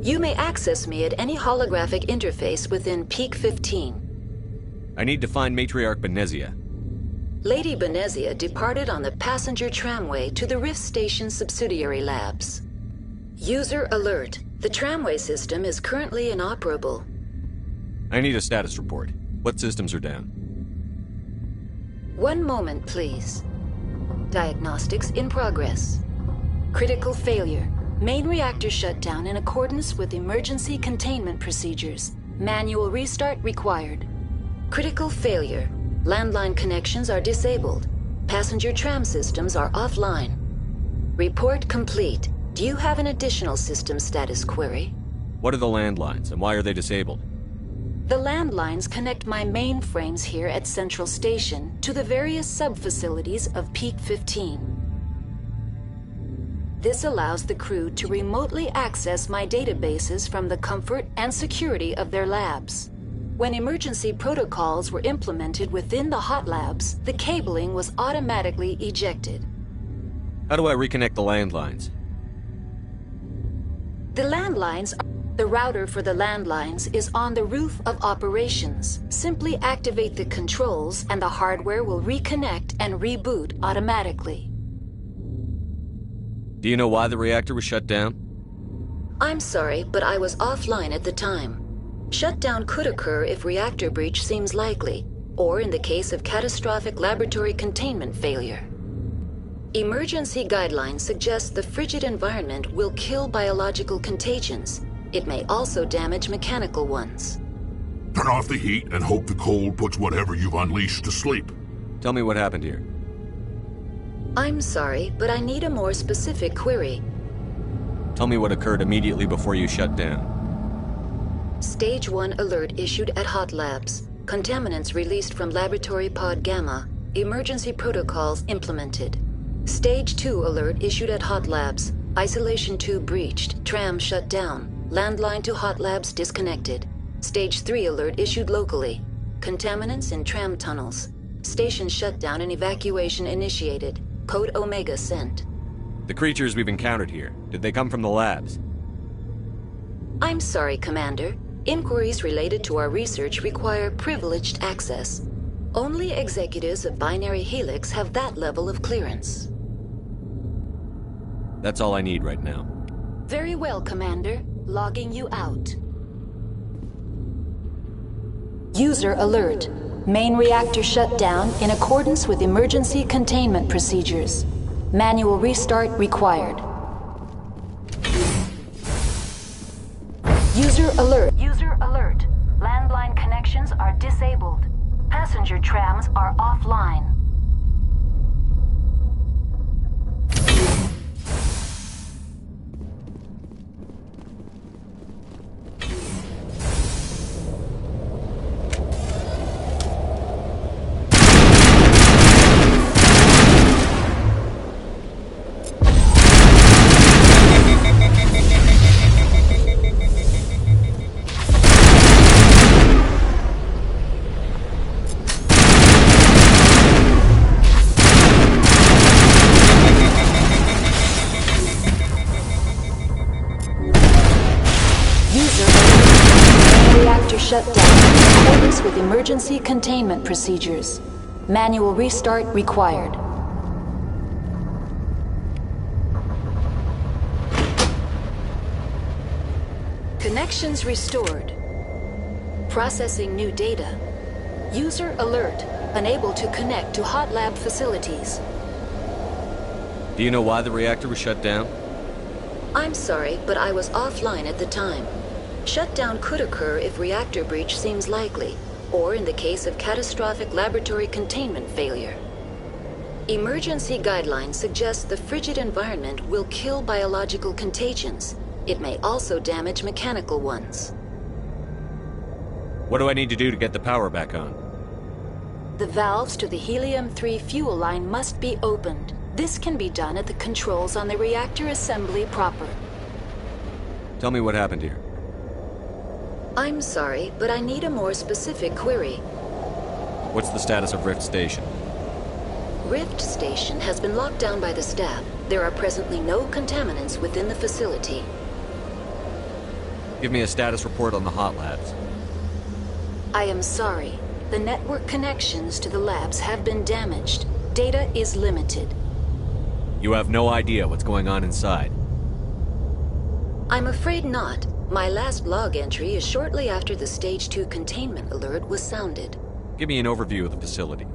Speaker 19: You may access me at any holographic interface within Peak 15.
Speaker 4: I need to find Matriarch Benezia.
Speaker 19: Lady Benezia departed on the passenger tramway to the Rift Station subsidiary labs. User alert. The tramway system is currently inoperable.
Speaker 4: I need a status report. What systems are down?
Speaker 19: One moment, please. Diagnostics in progress. Critical failure. Main reactor shut down in accordance with emergency containment procedures. Manual restart required. Critical failure. Landline connections are disabled. Passenger tram systems are offline. Report complete. Do you have an additional system status query?
Speaker 4: What are the landlines, and why are they disabled?
Speaker 19: The landlines connect my mainframes here at Central Station to the various sub-facilities of Peak 15. This allows the crew to remotely access my databases from the comfort and security of their labs. When emergency protocols were implemented within the hot labs, the cabling was automatically ejected.
Speaker 4: How do I reconnect the landlines?
Speaker 19: The router for the landlines is on the roof of operations. Simply activate the controls and the hardware will reconnect and reboot automatically.
Speaker 4: Do you know why the reactor was shut down?
Speaker 19: I'm sorry, but I was offline at the time. Shutdown could occur if reactor breach seems likely, or in the case of catastrophic laboratory containment failure. Emergency guidelines suggest the frigid environment will kill biological contagions. It may also damage mechanical ones.
Speaker 8: Turn off the heat and hope the cold puts whatever you've unleashed to sleep.
Speaker 4: Tell me what happened here.
Speaker 19: I'm sorry, but I need a more specific query.
Speaker 4: Tell me what occurred immediately before you shut down.
Speaker 19: Stage 1 alert issued at Hot Labs. Contaminants released from Laboratory Pod Gamma. Emergency protocols implemented. Stage 2 alert issued at Hot Labs. Isolation tube breached. Tram shut down. Landline to Hot Labs disconnected. Stage 3 alert issued locally. Contaminants in tram tunnels. Station shutdown and evacuation initiated. Code Omega sent.
Speaker 4: The creatures we've encountered here, did they come from the labs?
Speaker 19: I'm sorry, Commander. Inquiries related to our research require privileged access. Only executives of Binary Helix have that level of clearance.
Speaker 4: That's all I need right now.
Speaker 19: Very well, Commander. Logging you out. User alert. Main reactor shut down in accordance with emergency containment procedures. Manual restart required. User alert. User alert. Landline connections are disabled. Passenger trams are offline. Shut down in accordance with emergency containment procedures. Manual restart required. Connections restored. Processing new data. User alert. Unable to connect to hot lab facilities.
Speaker 4: Do you know why the reactor was shut down?
Speaker 19: I'm sorry, but I was offline at the time. Shutdown could occur if reactor breach seems likely, or in the case of catastrophic laboratory containment failure. Emergency guidelines suggest the frigid environment will kill biological contagions. It may also damage mechanical ones.
Speaker 4: What do I need to do to get the power back on?
Speaker 19: The valves to the helium-3 fuel line must be opened. This can be done at the controls on the reactor assembly proper.
Speaker 4: Tell me what happened here.
Speaker 19: I'm sorry, but I need a more specific query.
Speaker 4: What's the status of Rift Station?
Speaker 19: Rift Station has been locked down by the staff. There are presently no contaminants within the facility.
Speaker 4: Give me a status report on the hot labs.
Speaker 19: I am sorry. The network connections to the labs have been damaged. Data is limited.
Speaker 4: You have no idea what's going on inside.
Speaker 19: I'm afraid not. My last log entry is shortly after the Stage 2 containment alert was sounded.
Speaker 4: Give me an overview of the facility.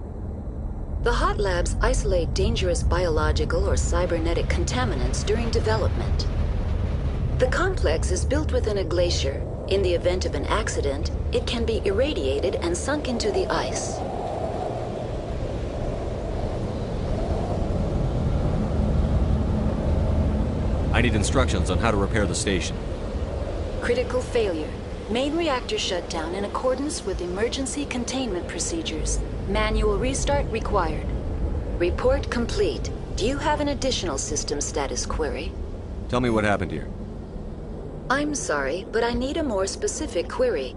Speaker 19: The hot labs isolate dangerous biological or cybernetic contaminants during development. The complex is built within a glacier. In the event of an accident, it can be irradiated and sunk into the ice.
Speaker 4: I need instructions on how to repair the station.
Speaker 19: Critical failure. Main reactor shut down in accordance with emergency containment procedures. Manual restart required. Report complete. Do you have an additional system status query?
Speaker 4: Tell me what happened here.
Speaker 19: I'm sorry, but I need a more specific query.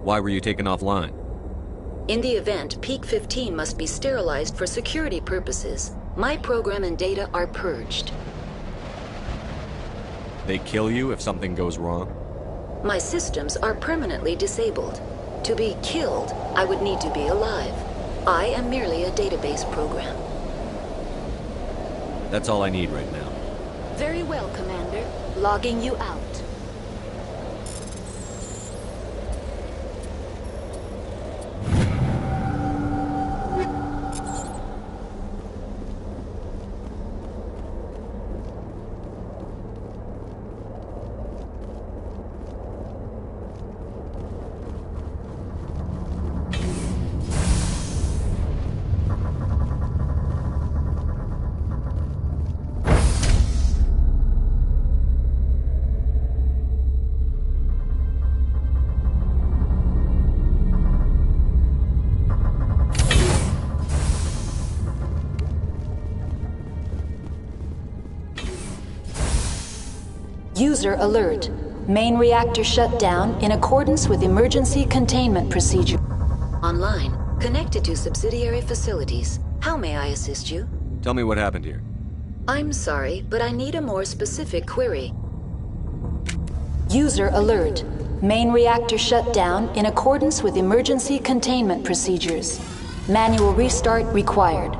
Speaker 4: Why were you taken offline?
Speaker 19: In the event, Peak 15 must be sterilized for security purposes. My program and data are purged.
Speaker 4: They kill you if something goes wrong?
Speaker 19: My systems are permanently disabled. To be killed, I would need to be alive. I am merely a database program.
Speaker 4: That's all I need right now.
Speaker 19: Very well, Commander. Logging you out. User alert. Main reactor shut down in accordance with emergency containment procedure. Online. Connected to subsidiary facilities. How may I assist you?
Speaker 4: Tell me what happened here.
Speaker 19: I'm sorry, but I need a more specific query. User alert. Main reactor shut down in accordance with emergency containment procedures. Manual restart required.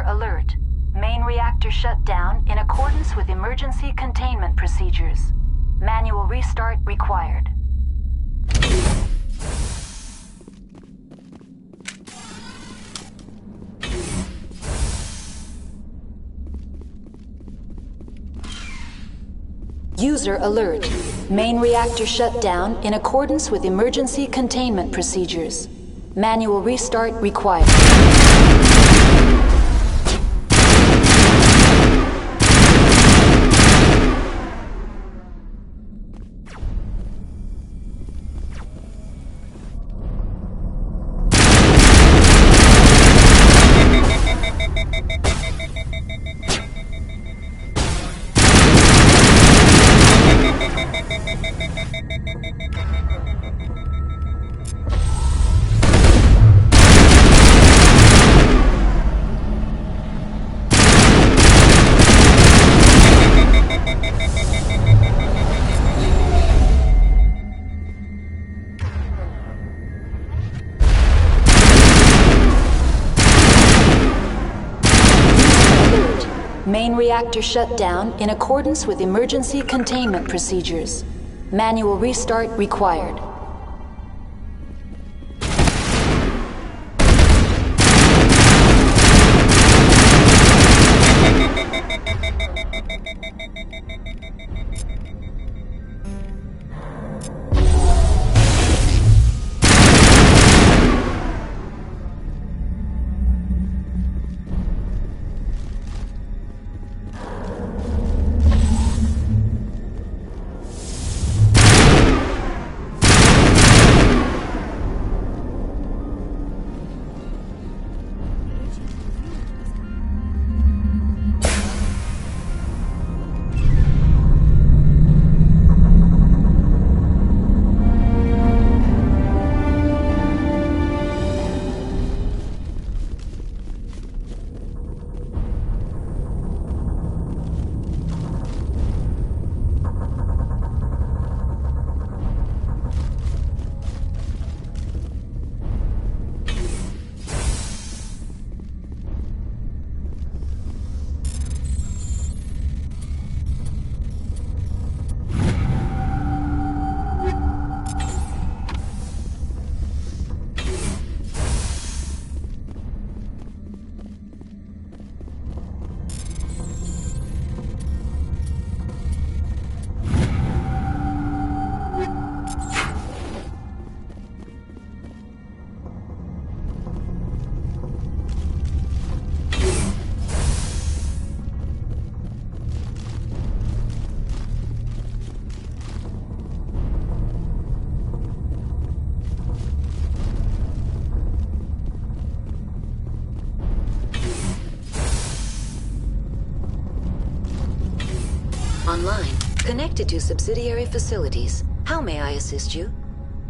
Speaker 19: Alert. Main reactor shut down in accordance with emergency containment procedures. Manual restart required. User alert. Main reactor shut down in accordance with emergency containment procedures. Manual restart required. Main reactor shut down in accordance with emergency containment procedures. Manual restart required. Connected to subsidiary facilities. How may I assist you?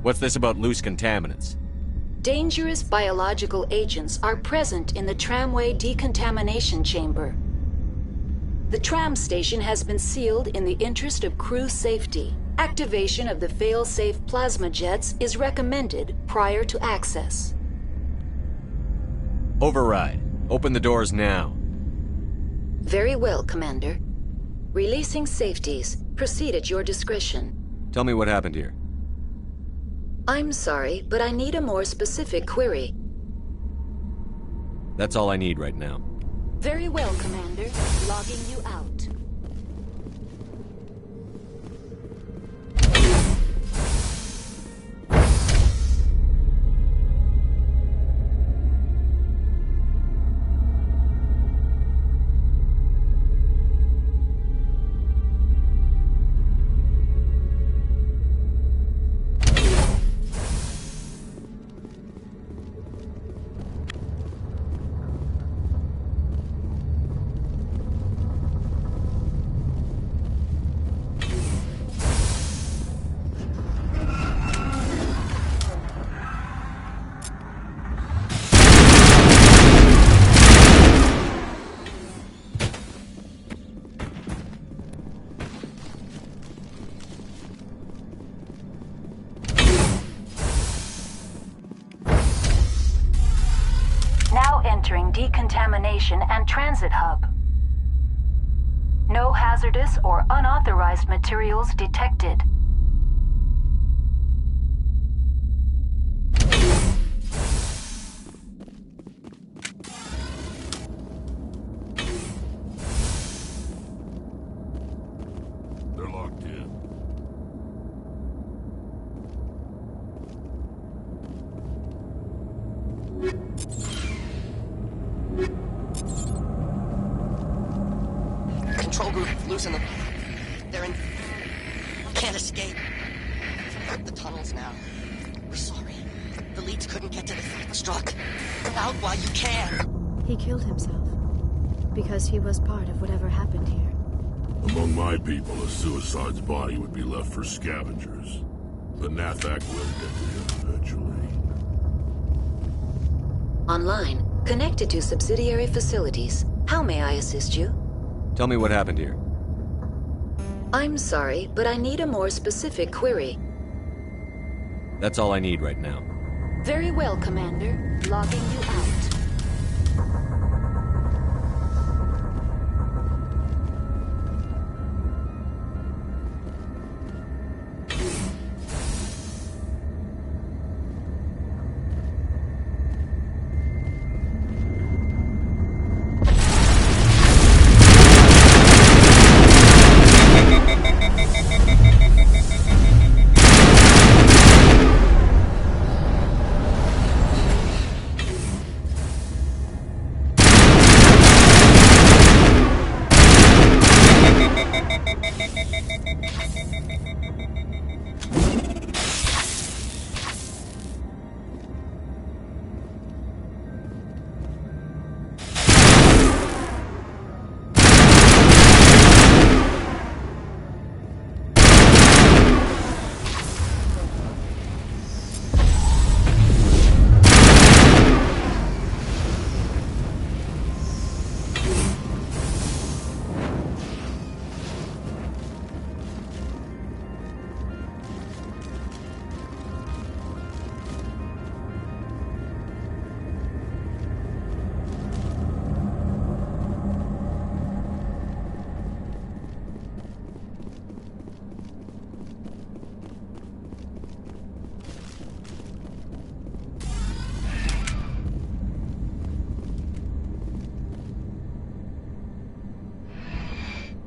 Speaker 4: What's this about loose contaminants?
Speaker 19: Dangerous biological agents are present in the tramway decontamination chamber. The tram station has been sealed in the interest of crew safety. Activation of the fail-safe plasma jets is recommended prior to access.
Speaker 4: Override. Open the doors now.
Speaker 19: Very well, Commander. Releasing safeties. Proceed at your discretion.
Speaker 4: Tell me what happened here.
Speaker 19: I'm sorry, but I need a more specific query.
Speaker 4: That's all I need right now.
Speaker 19: Very well, Commander. Logging you out. Entering decontamination and transit hub. No hazardous or unauthorized materials detected.
Speaker 8: They're locked in.
Speaker 14: Control group, loosen them. They're in... Can't escape. The tunnels now. We're sorry. The leads couldn't get to the self-destruct. Come out while you can.
Speaker 11: He killed himself. Because he was part of whatever happened here.
Speaker 8: Among my people, a suicide's body would be left for scavengers. The Nathak will get to him eventually.
Speaker 19: Online. Connected to subsidiary facilities. How may I assist you?
Speaker 4: Tell me what happened here.
Speaker 19: I'm sorry, but I need a more specific query.
Speaker 4: That's all I need right now.
Speaker 19: Very well, Commander. Logging you out.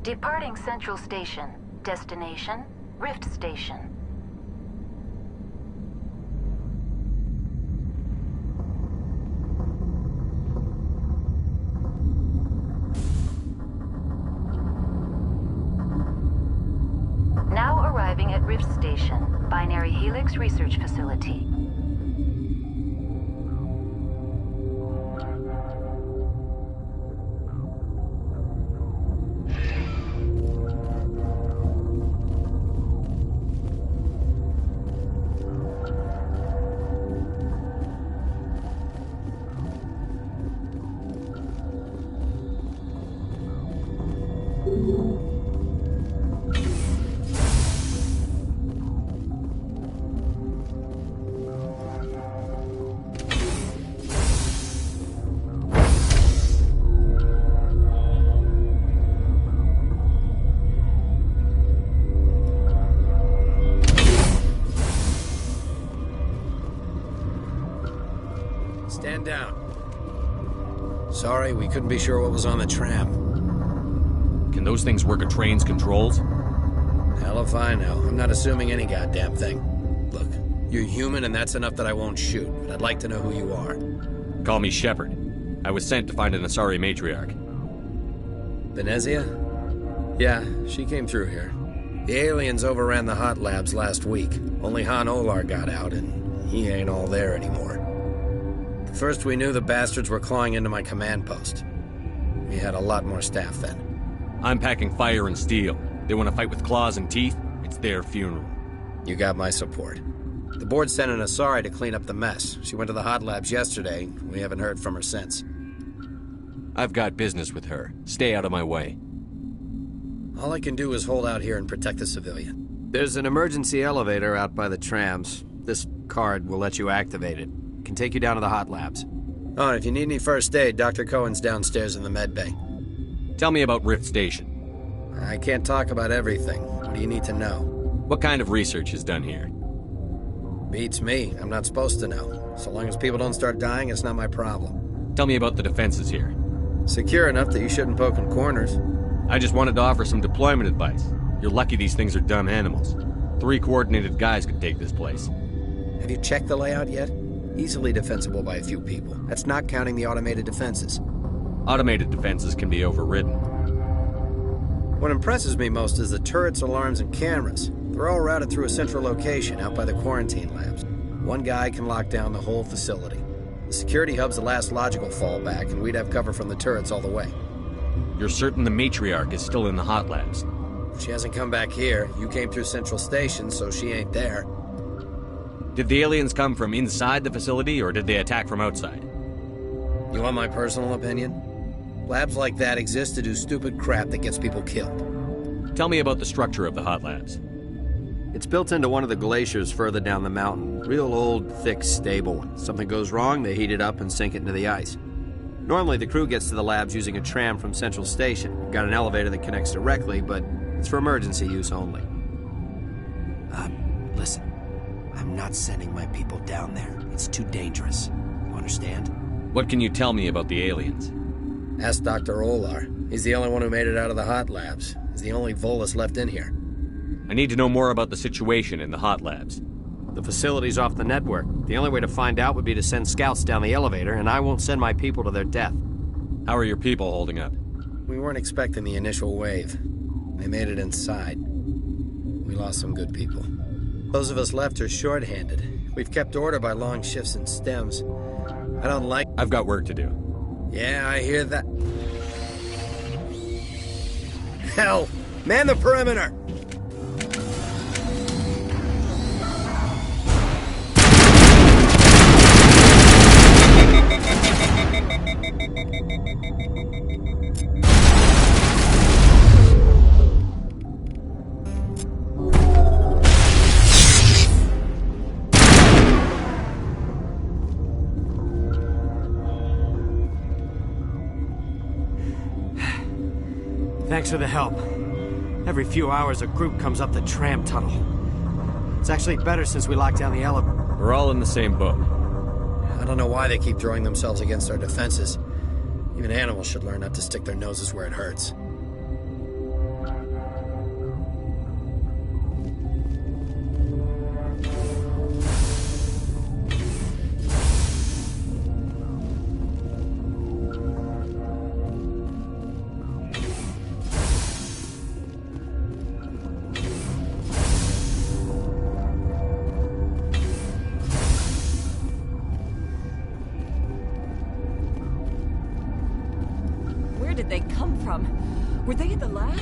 Speaker 19: Departing Central Station. Destination, Rift Station. Now arriving at Rift Station, Binary Helix Research Facility.
Speaker 20: Stand down. Sorry, we couldn't be sure what was on the tram.
Speaker 4: Can those things work a train's controls?
Speaker 20: Hell if I know. I'm not assuming any goddamn thing. Look, you're human and that's enough that I won't shoot, but I'd like to know who you are.
Speaker 4: Call me Shepard. I was sent to find an Asari matriarch.
Speaker 20: Venezia? Yeah, she came through here. The aliens overran the hot labs last week. Only Han Olar got out, and he ain't all there anymore. The first we knew, the bastards were clawing into my command post. We had a lot more staff then.
Speaker 4: I'm packing fire and steel. They want to fight with claws and teeth? It's their funeral.
Speaker 20: You got my support. The board sent an Asari to clean up the mess. She went to the hot labs yesterday. We haven't heard from her since.
Speaker 4: I've got business with her. Stay out of my way.
Speaker 20: All I can do is hold out here and protect the civilian. There's an emergency elevator out by the trams. This card will let you activate it. Can take you down to the hot labs. Oh, and if you need any first aid, Dr. Cohen's downstairs in the med bay.
Speaker 4: Tell me about Rift Station.
Speaker 20: I can't talk about everything. What do you need to know?
Speaker 4: What kind of research is done here?
Speaker 20: Beats me. I'm not supposed to know. So long as people don't start dying, it's not my problem.
Speaker 4: Tell me about the defenses here.
Speaker 20: Secure enough that you shouldn't poke in corners.
Speaker 4: I just wanted to offer some deployment advice. You're lucky these things are dumb animals. 3 coordinated guys could take this place.
Speaker 20: Have you checked the layout yet? Easily defensible by a few people. That's not counting the automated defenses.
Speaker 4: Automated defenses can be overridden.
Speaker 20: What impresses me most is the turrets, alarms, and cameras. They're all routed through a central location out by the quarantine labs. One guy can lock down the whole facility. The security hub's the last logical fallback, and we'd have cover from the turrets all the way.
Speaker 4: You're certain the matriarch is still in the hot labs?
Speaker 20: She hasn't come back here. You came through Central Station, so she ain't there.
Speaker 4: Did the aliens come from inside the facility, or did they attack from outside?
Speaker 20: You want my personal opinion? Labs like that exist to do stupid crap that gets people killed.
Speaker 4: Tell me about the structure of the hot labs.
Speaker 20: It's built into one of the glaciers further down the mountain. Real old, thick, stable one. Something goes wrong, they heat it up and sink it into the ice. Normally, the crew gets to the labs using a tram from Central Station. We've got an elevator that connects directly, but it's for emergency use only. Listen. I'm not sending my people down there. It's too dangerous. You understand?
Speaker 4: What can you tell me about the aliens?
Speaker 20: Ask Dr. Olar. He's the only one who made it out of the hot labs. He's the only Volus left in here.
Speaker 4: I need to know more about the situation in the hot labs.
Speaker 20: The facility's off the network. The only way to find out would be to send scouts down the elevator, and I won't send my people to their death.
Speaker 4: How are your people holding up?
Speaker 20: We weren't expecting the initial wave. They made it inside. We lost some good people. Those of us left are short-handed. We've kept order by long shifts and stems. I don't like...
Speaker 4: I've got work to do.
Speaker 20: Yeah, I hear that. Hell! Man the perimeter!
Speaker 21: Thanks for the help. Every few hours, a group comes up the tram tunnel. It's actually better since we locked down the elevator.
Speaker 4: We're all in the same boat.
Speaker 20: I don't know why they keep throwing themselves against our defenses. Even animals should learn not to stick their noses where it hurts.
Speaker 22: Where did they come from? Were they at the lab?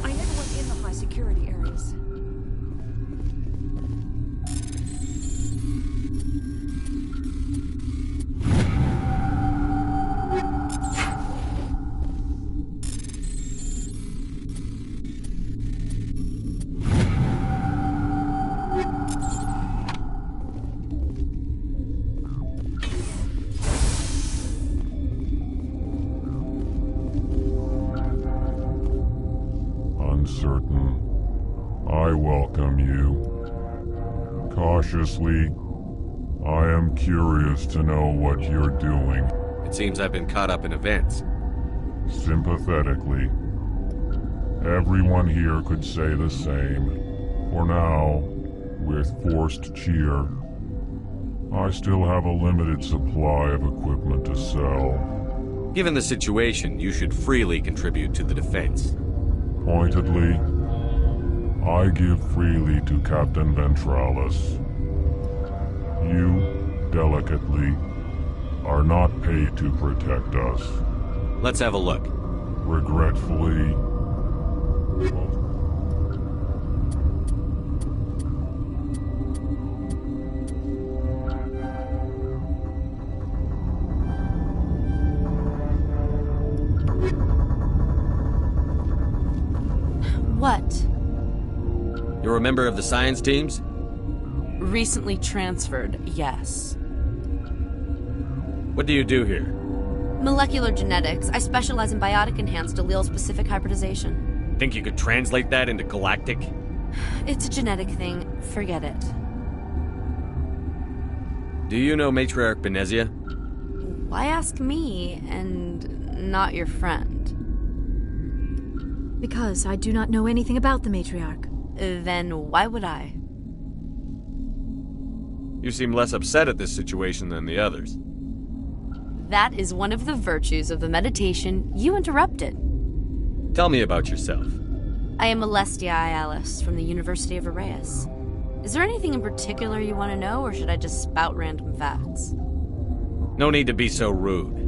Speaker 22: I never went in the high security areas.
Speaker 23: Uncertain. I welcome you. Cautiously,
Speaker 1: I am curious to know what you're doing.
Speaker 4: It seems I've been caught up in events.
Speaker 1: Sympathetically. Everyone here could say the same. For now, with forced cheer, I still have a limited supply of equipment to sell.
Speaker 4: Given the situation, you should freely contribute to the defense.
Speaker 1: Pointedly, I give freely to Captain Ventralis. You, delicately, are not paid to protect us.
Speaker 4: Let's have a look.
Speaker 1: Regretfully...
Speaker 3: What?
Speaker 4: You're a member of the science teams?
Speaker 3: Recently transferred, yes.
Speaker 4: What do you do here?
Speaker 3: Molecular genetics. I specialize in biotic-enhanced allele-specific hybridization.
Speaker 4: Think you could translate that into galactic?
Speaker 3: It's a genetic thing. Forget it.
Speaker 4: Do you know Matriarch Benezia?
Speaker 3: Why ask me, and not your friend? Because I do not know anything about the Matriarch. Then why would I?
Speaker 4: You seem less upset at this situation than the others.
Speaker 3: That is one of the virtues of the meditation you interrupted.
Speaker 4: Tell me about yourself.
Speaker 3: I am Alestia Ialis from the University of Arraeus. Is there anything in particular you want to know, or should I just spout random facts?
Speaker 4: No need to be so rude.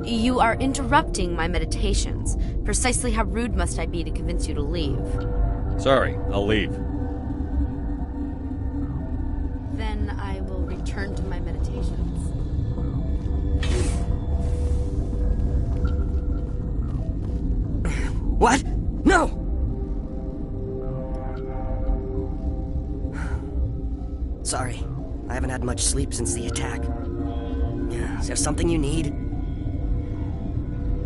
Speaker 3: You are interrupting my meditations. Precisely how rude must I be to convince you to leave?
Speaker 4: Sorry, I'll leave.
Speaker 3: Then I will return to my meditations.
Speaker 14: What? No! Sorry, I haven't had much sleep since the attack. Is there something you need?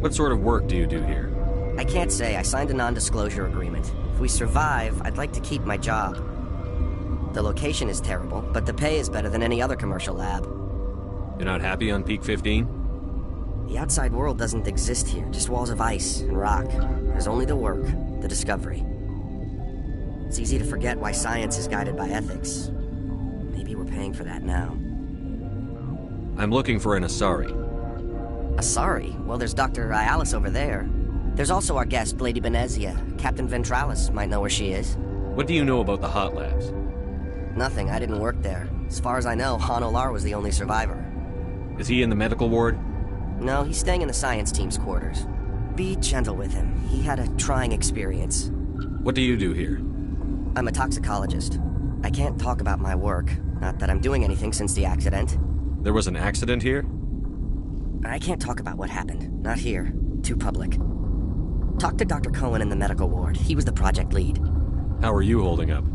Speaker 4: What sort of work do you do here?
Speaker 14: I can't say. I signed a non-disclosure agreement. If we survive, I'd like to keep my job. The location is terrible, but the pay is better than any other commercial lab.
Speaker 4: You're not happy on Peak 15?
Speaker 14: The outside world doesn't exist here, just walls of ice and rock. There's only the work, the discovery. It's easy to forget why science is guided by ethics. Maybe we're paying for that now.
Speaker 4: I'm looking for an Asari.
Speaker 14: Asari? Well, there's Dr. Ialis over there. There's also our guest, Lady Benezia. Captain Ventralis might know where she is.
Speaker 4: What do you know about the hot labs?
Speaker 14: Nothing. I didn't work there. As far as I know, Han Olar was the only survivor.
Speaker 4: Is he in the medical ward?
Speaker 14: No, he's staying in the science team's quarters. Be gentle with him. He had a trying experience.
Speaker 4: What do you do here?
Speaker 14: I'm a toxicologist. I can't talk about my work. Not that I'm doing anything since the accident.
Speaker 4: There was an accident here?
Speaker 14: I can't talk about what happened. Not here. Too public. Talk to Dr. Cohen in the medical ward. He was the project lead.
Speaker 4: How are you holding up?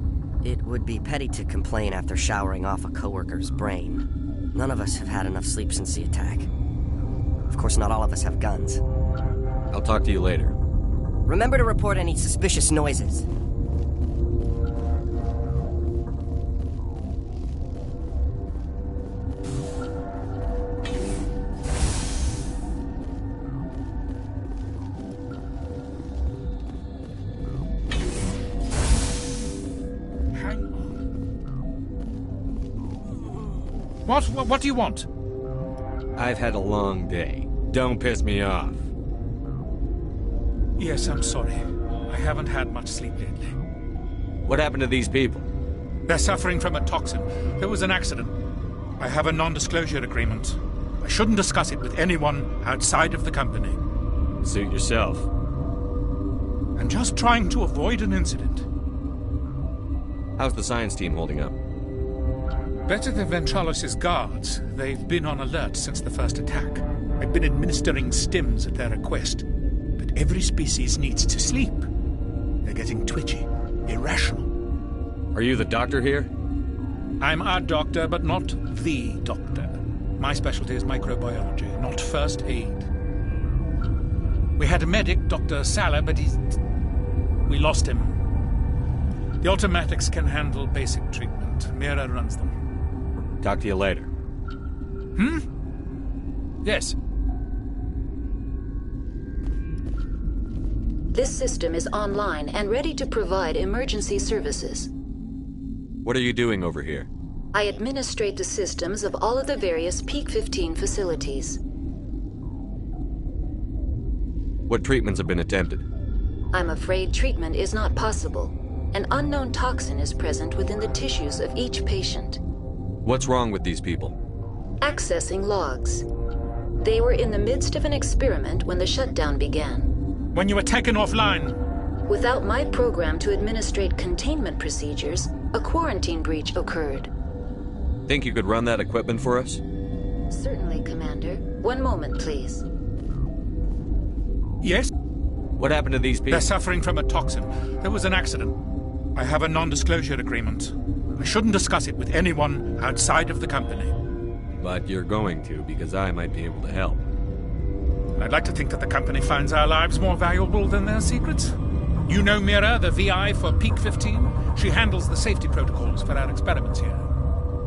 Speaker 14: It would be petty to complain after showering off a coworker's brain. None of us have had enough sleep since the attack. Of course, not all of us have guns.
Speaker 4: I'll talk to you later.
Speaker 14: Remember to report any suspicious noises.
Speaker 23: What do you want?
Speaker 4: I've had a long day. Don't piss me off.
Speaker 23: Yes, I'm sorry. I haven't had much sleep lately.
Speaker 4: What happened to these people?
Speaker 23: They're suffering from a toxin. There was an accident. I have a non-disclosure agreement. I shouldn't discuss it with anyone outside of the company.
Speaker 4: Suit yourself.
Speaker 23: I'm just trying to avoid an incident.
Speaker 4: How's the science team holding up?
Speaker 23: Better than Ventralis' guards. They've been on alert since the first attack. I've been administering stims at their request. But every species needs to sleep. They're getting twitchy, irrational.
Speaker 4: Are you the doctor here?
Speaker 23: I'm a doctor, but not the doctor. My specialty is microbiology, not first aid. We had a medic, Dr. Salah, but we lost him. The automatics can handle basic treatment. Mira runs them.
Speaker 4: Talk to you later.
Speaker 23: Yes.
Speaker 19: This system is online and ready to provide emergency services.
Speaker 4: What are you doing over here?
Speaker 19: I administrate the systems of all of the various Peak 15 facilities.
Speaker 4: What treatments have been attempted?
Speaker 19: I'm afraid treatment is not possible. An unknown toxin is present within the tissues of each patient.
Speaker 4: What's wrong with these people?
Speaker 19: Accessing logs. They were in the midst of an experiment when the shutdown began.
Speaker 23: When you were taken offline.
Speaker 19: Without my program to administrate containment procedures, a quarantine breach occurred.
Speaker 4: Think you could run that equipment for us?
Speaker 19: Certainly, Commander. One moment, please.
Speaker 23: Yes?
Speaker 4: What happened to these people?
Speaker 23: They're suffering from a toxin. There was an accident. I have a non-disclosure agreement. I shouldn't discuss it with anyone outside of the company.
Speaker 4: But you're going to, because I might be able to help.
Speaker 23: I'd like to think that the company finds our lives more valuable than their secrets. You know Mira, the VI for Peak 15? She handles the safety protocols for our experiments here.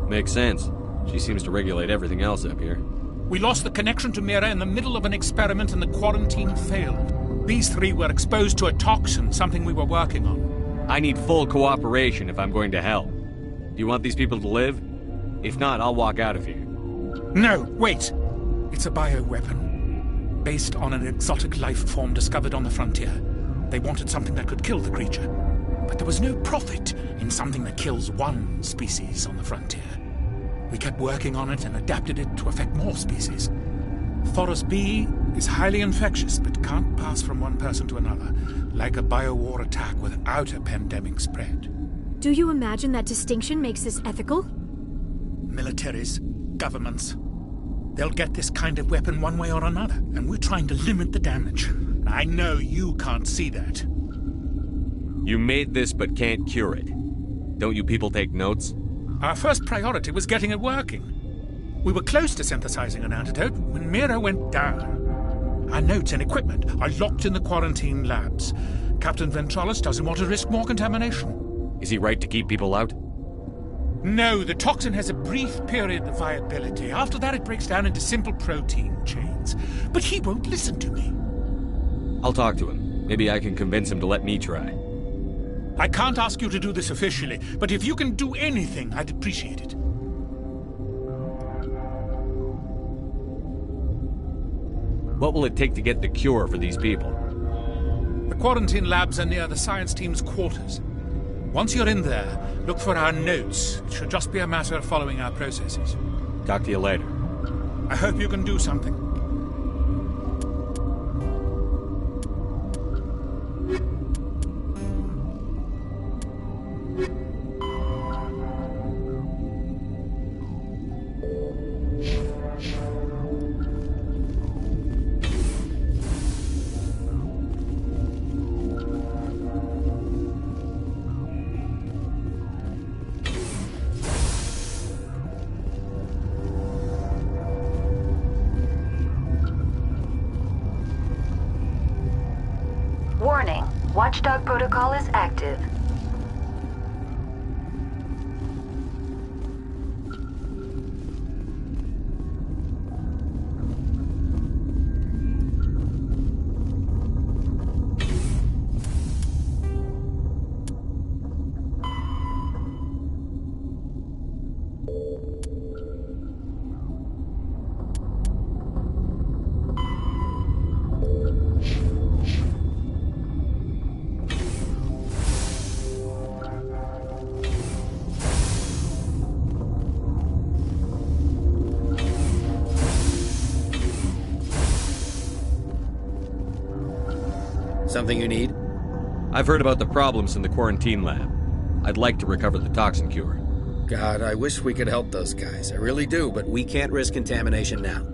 Speaker 4: Makes sense. She seems to regulate everything else up here.
Speaker 23: We lost the connection to Mira in the middle of an experiment and the quarantine failed. These three were exposed to a toxin, something we were working on.
Speaker 4: I need full cooperation if I'm going to help. Do you want these people to live? If not, I'll walk out of here.
Speaker 23: No, wait. It's a bioweapon. Based on an exotic life form discovered on the frontier. They wanted something that could kill the creature. But there was no profit in something that kills one species on the frontier. We kept working on it and adapted it to affect more species. Thoros B is highly infectious, but can't pass from one person to another, like a biowar attack without a pandemic spread.
Speaker 11: Do you imagine that distinction makes this ethical?
Speaker 23: Militaries, governments, they'll get this kind of weapon one way or another, and we're trying to limit the damage. I know you can't see that.
Speaker 4: You made this but can't cure it. Don't you people take notes?
Speaker 23: Our first priority was getting it working. We were close to synthesizing an antidote when Mira went down. Our notes and equipment are locked in the quarantine labs. Captain Ventralis doesn't want to risk more contamination.
Speaker 4: Is he right to keep people out?
Speaker 23: No, the toxin has a brief period of viability. After that, it breaks down into simple protein chains. But he won't listen to me.
Speaker 4: I'll talk to him. Maybe I can convince him to let me try.
Speaker 23: I can't ask you to do this officially, but if you can do anything, I'd appreciate it.
Speaker 4: What will it take to get the cure for these people?
Speaker 23: The quarantine labs are near the science team's quarters. Once you're in there, look for our notes. It should just be a matter of following our processes.
Speaker 4: Talk to you later.
Speaker 23: I hope you can do something.
Speaker 19: Warning, Watchdog protocol is active.
Speaker 20: Something you need?
Speaker 4: I've heard about the problems in the quarantine lab. I'd like to recover the toxin cure.
Speaker 20: God, I wish we could help those guys. I really do, but we can't risk contamination now.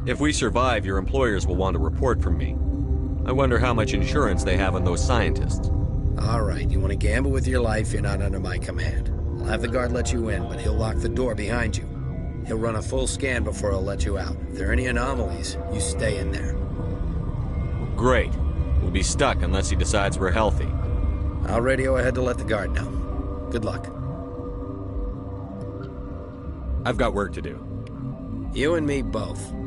Speaker 4: If we survive, your employers will want a report from me. I wonder how much insurance they have on those scientists.
Speaker 20: All right, you want to gamble with your life, you're not under my command. I'll have the guard let you in, but he'll lock the door behind you. He'll run a full scan before he'll let you out. If there are any anomalies, you stay in there.
Speaker 4: Great. We'll be stuck unless he decides we're healthy.
Speaker 20: I'll radio ahead to let the guard know. Good luck.
Speaker 4: I've got work to do.
Speaker 20: You and me both.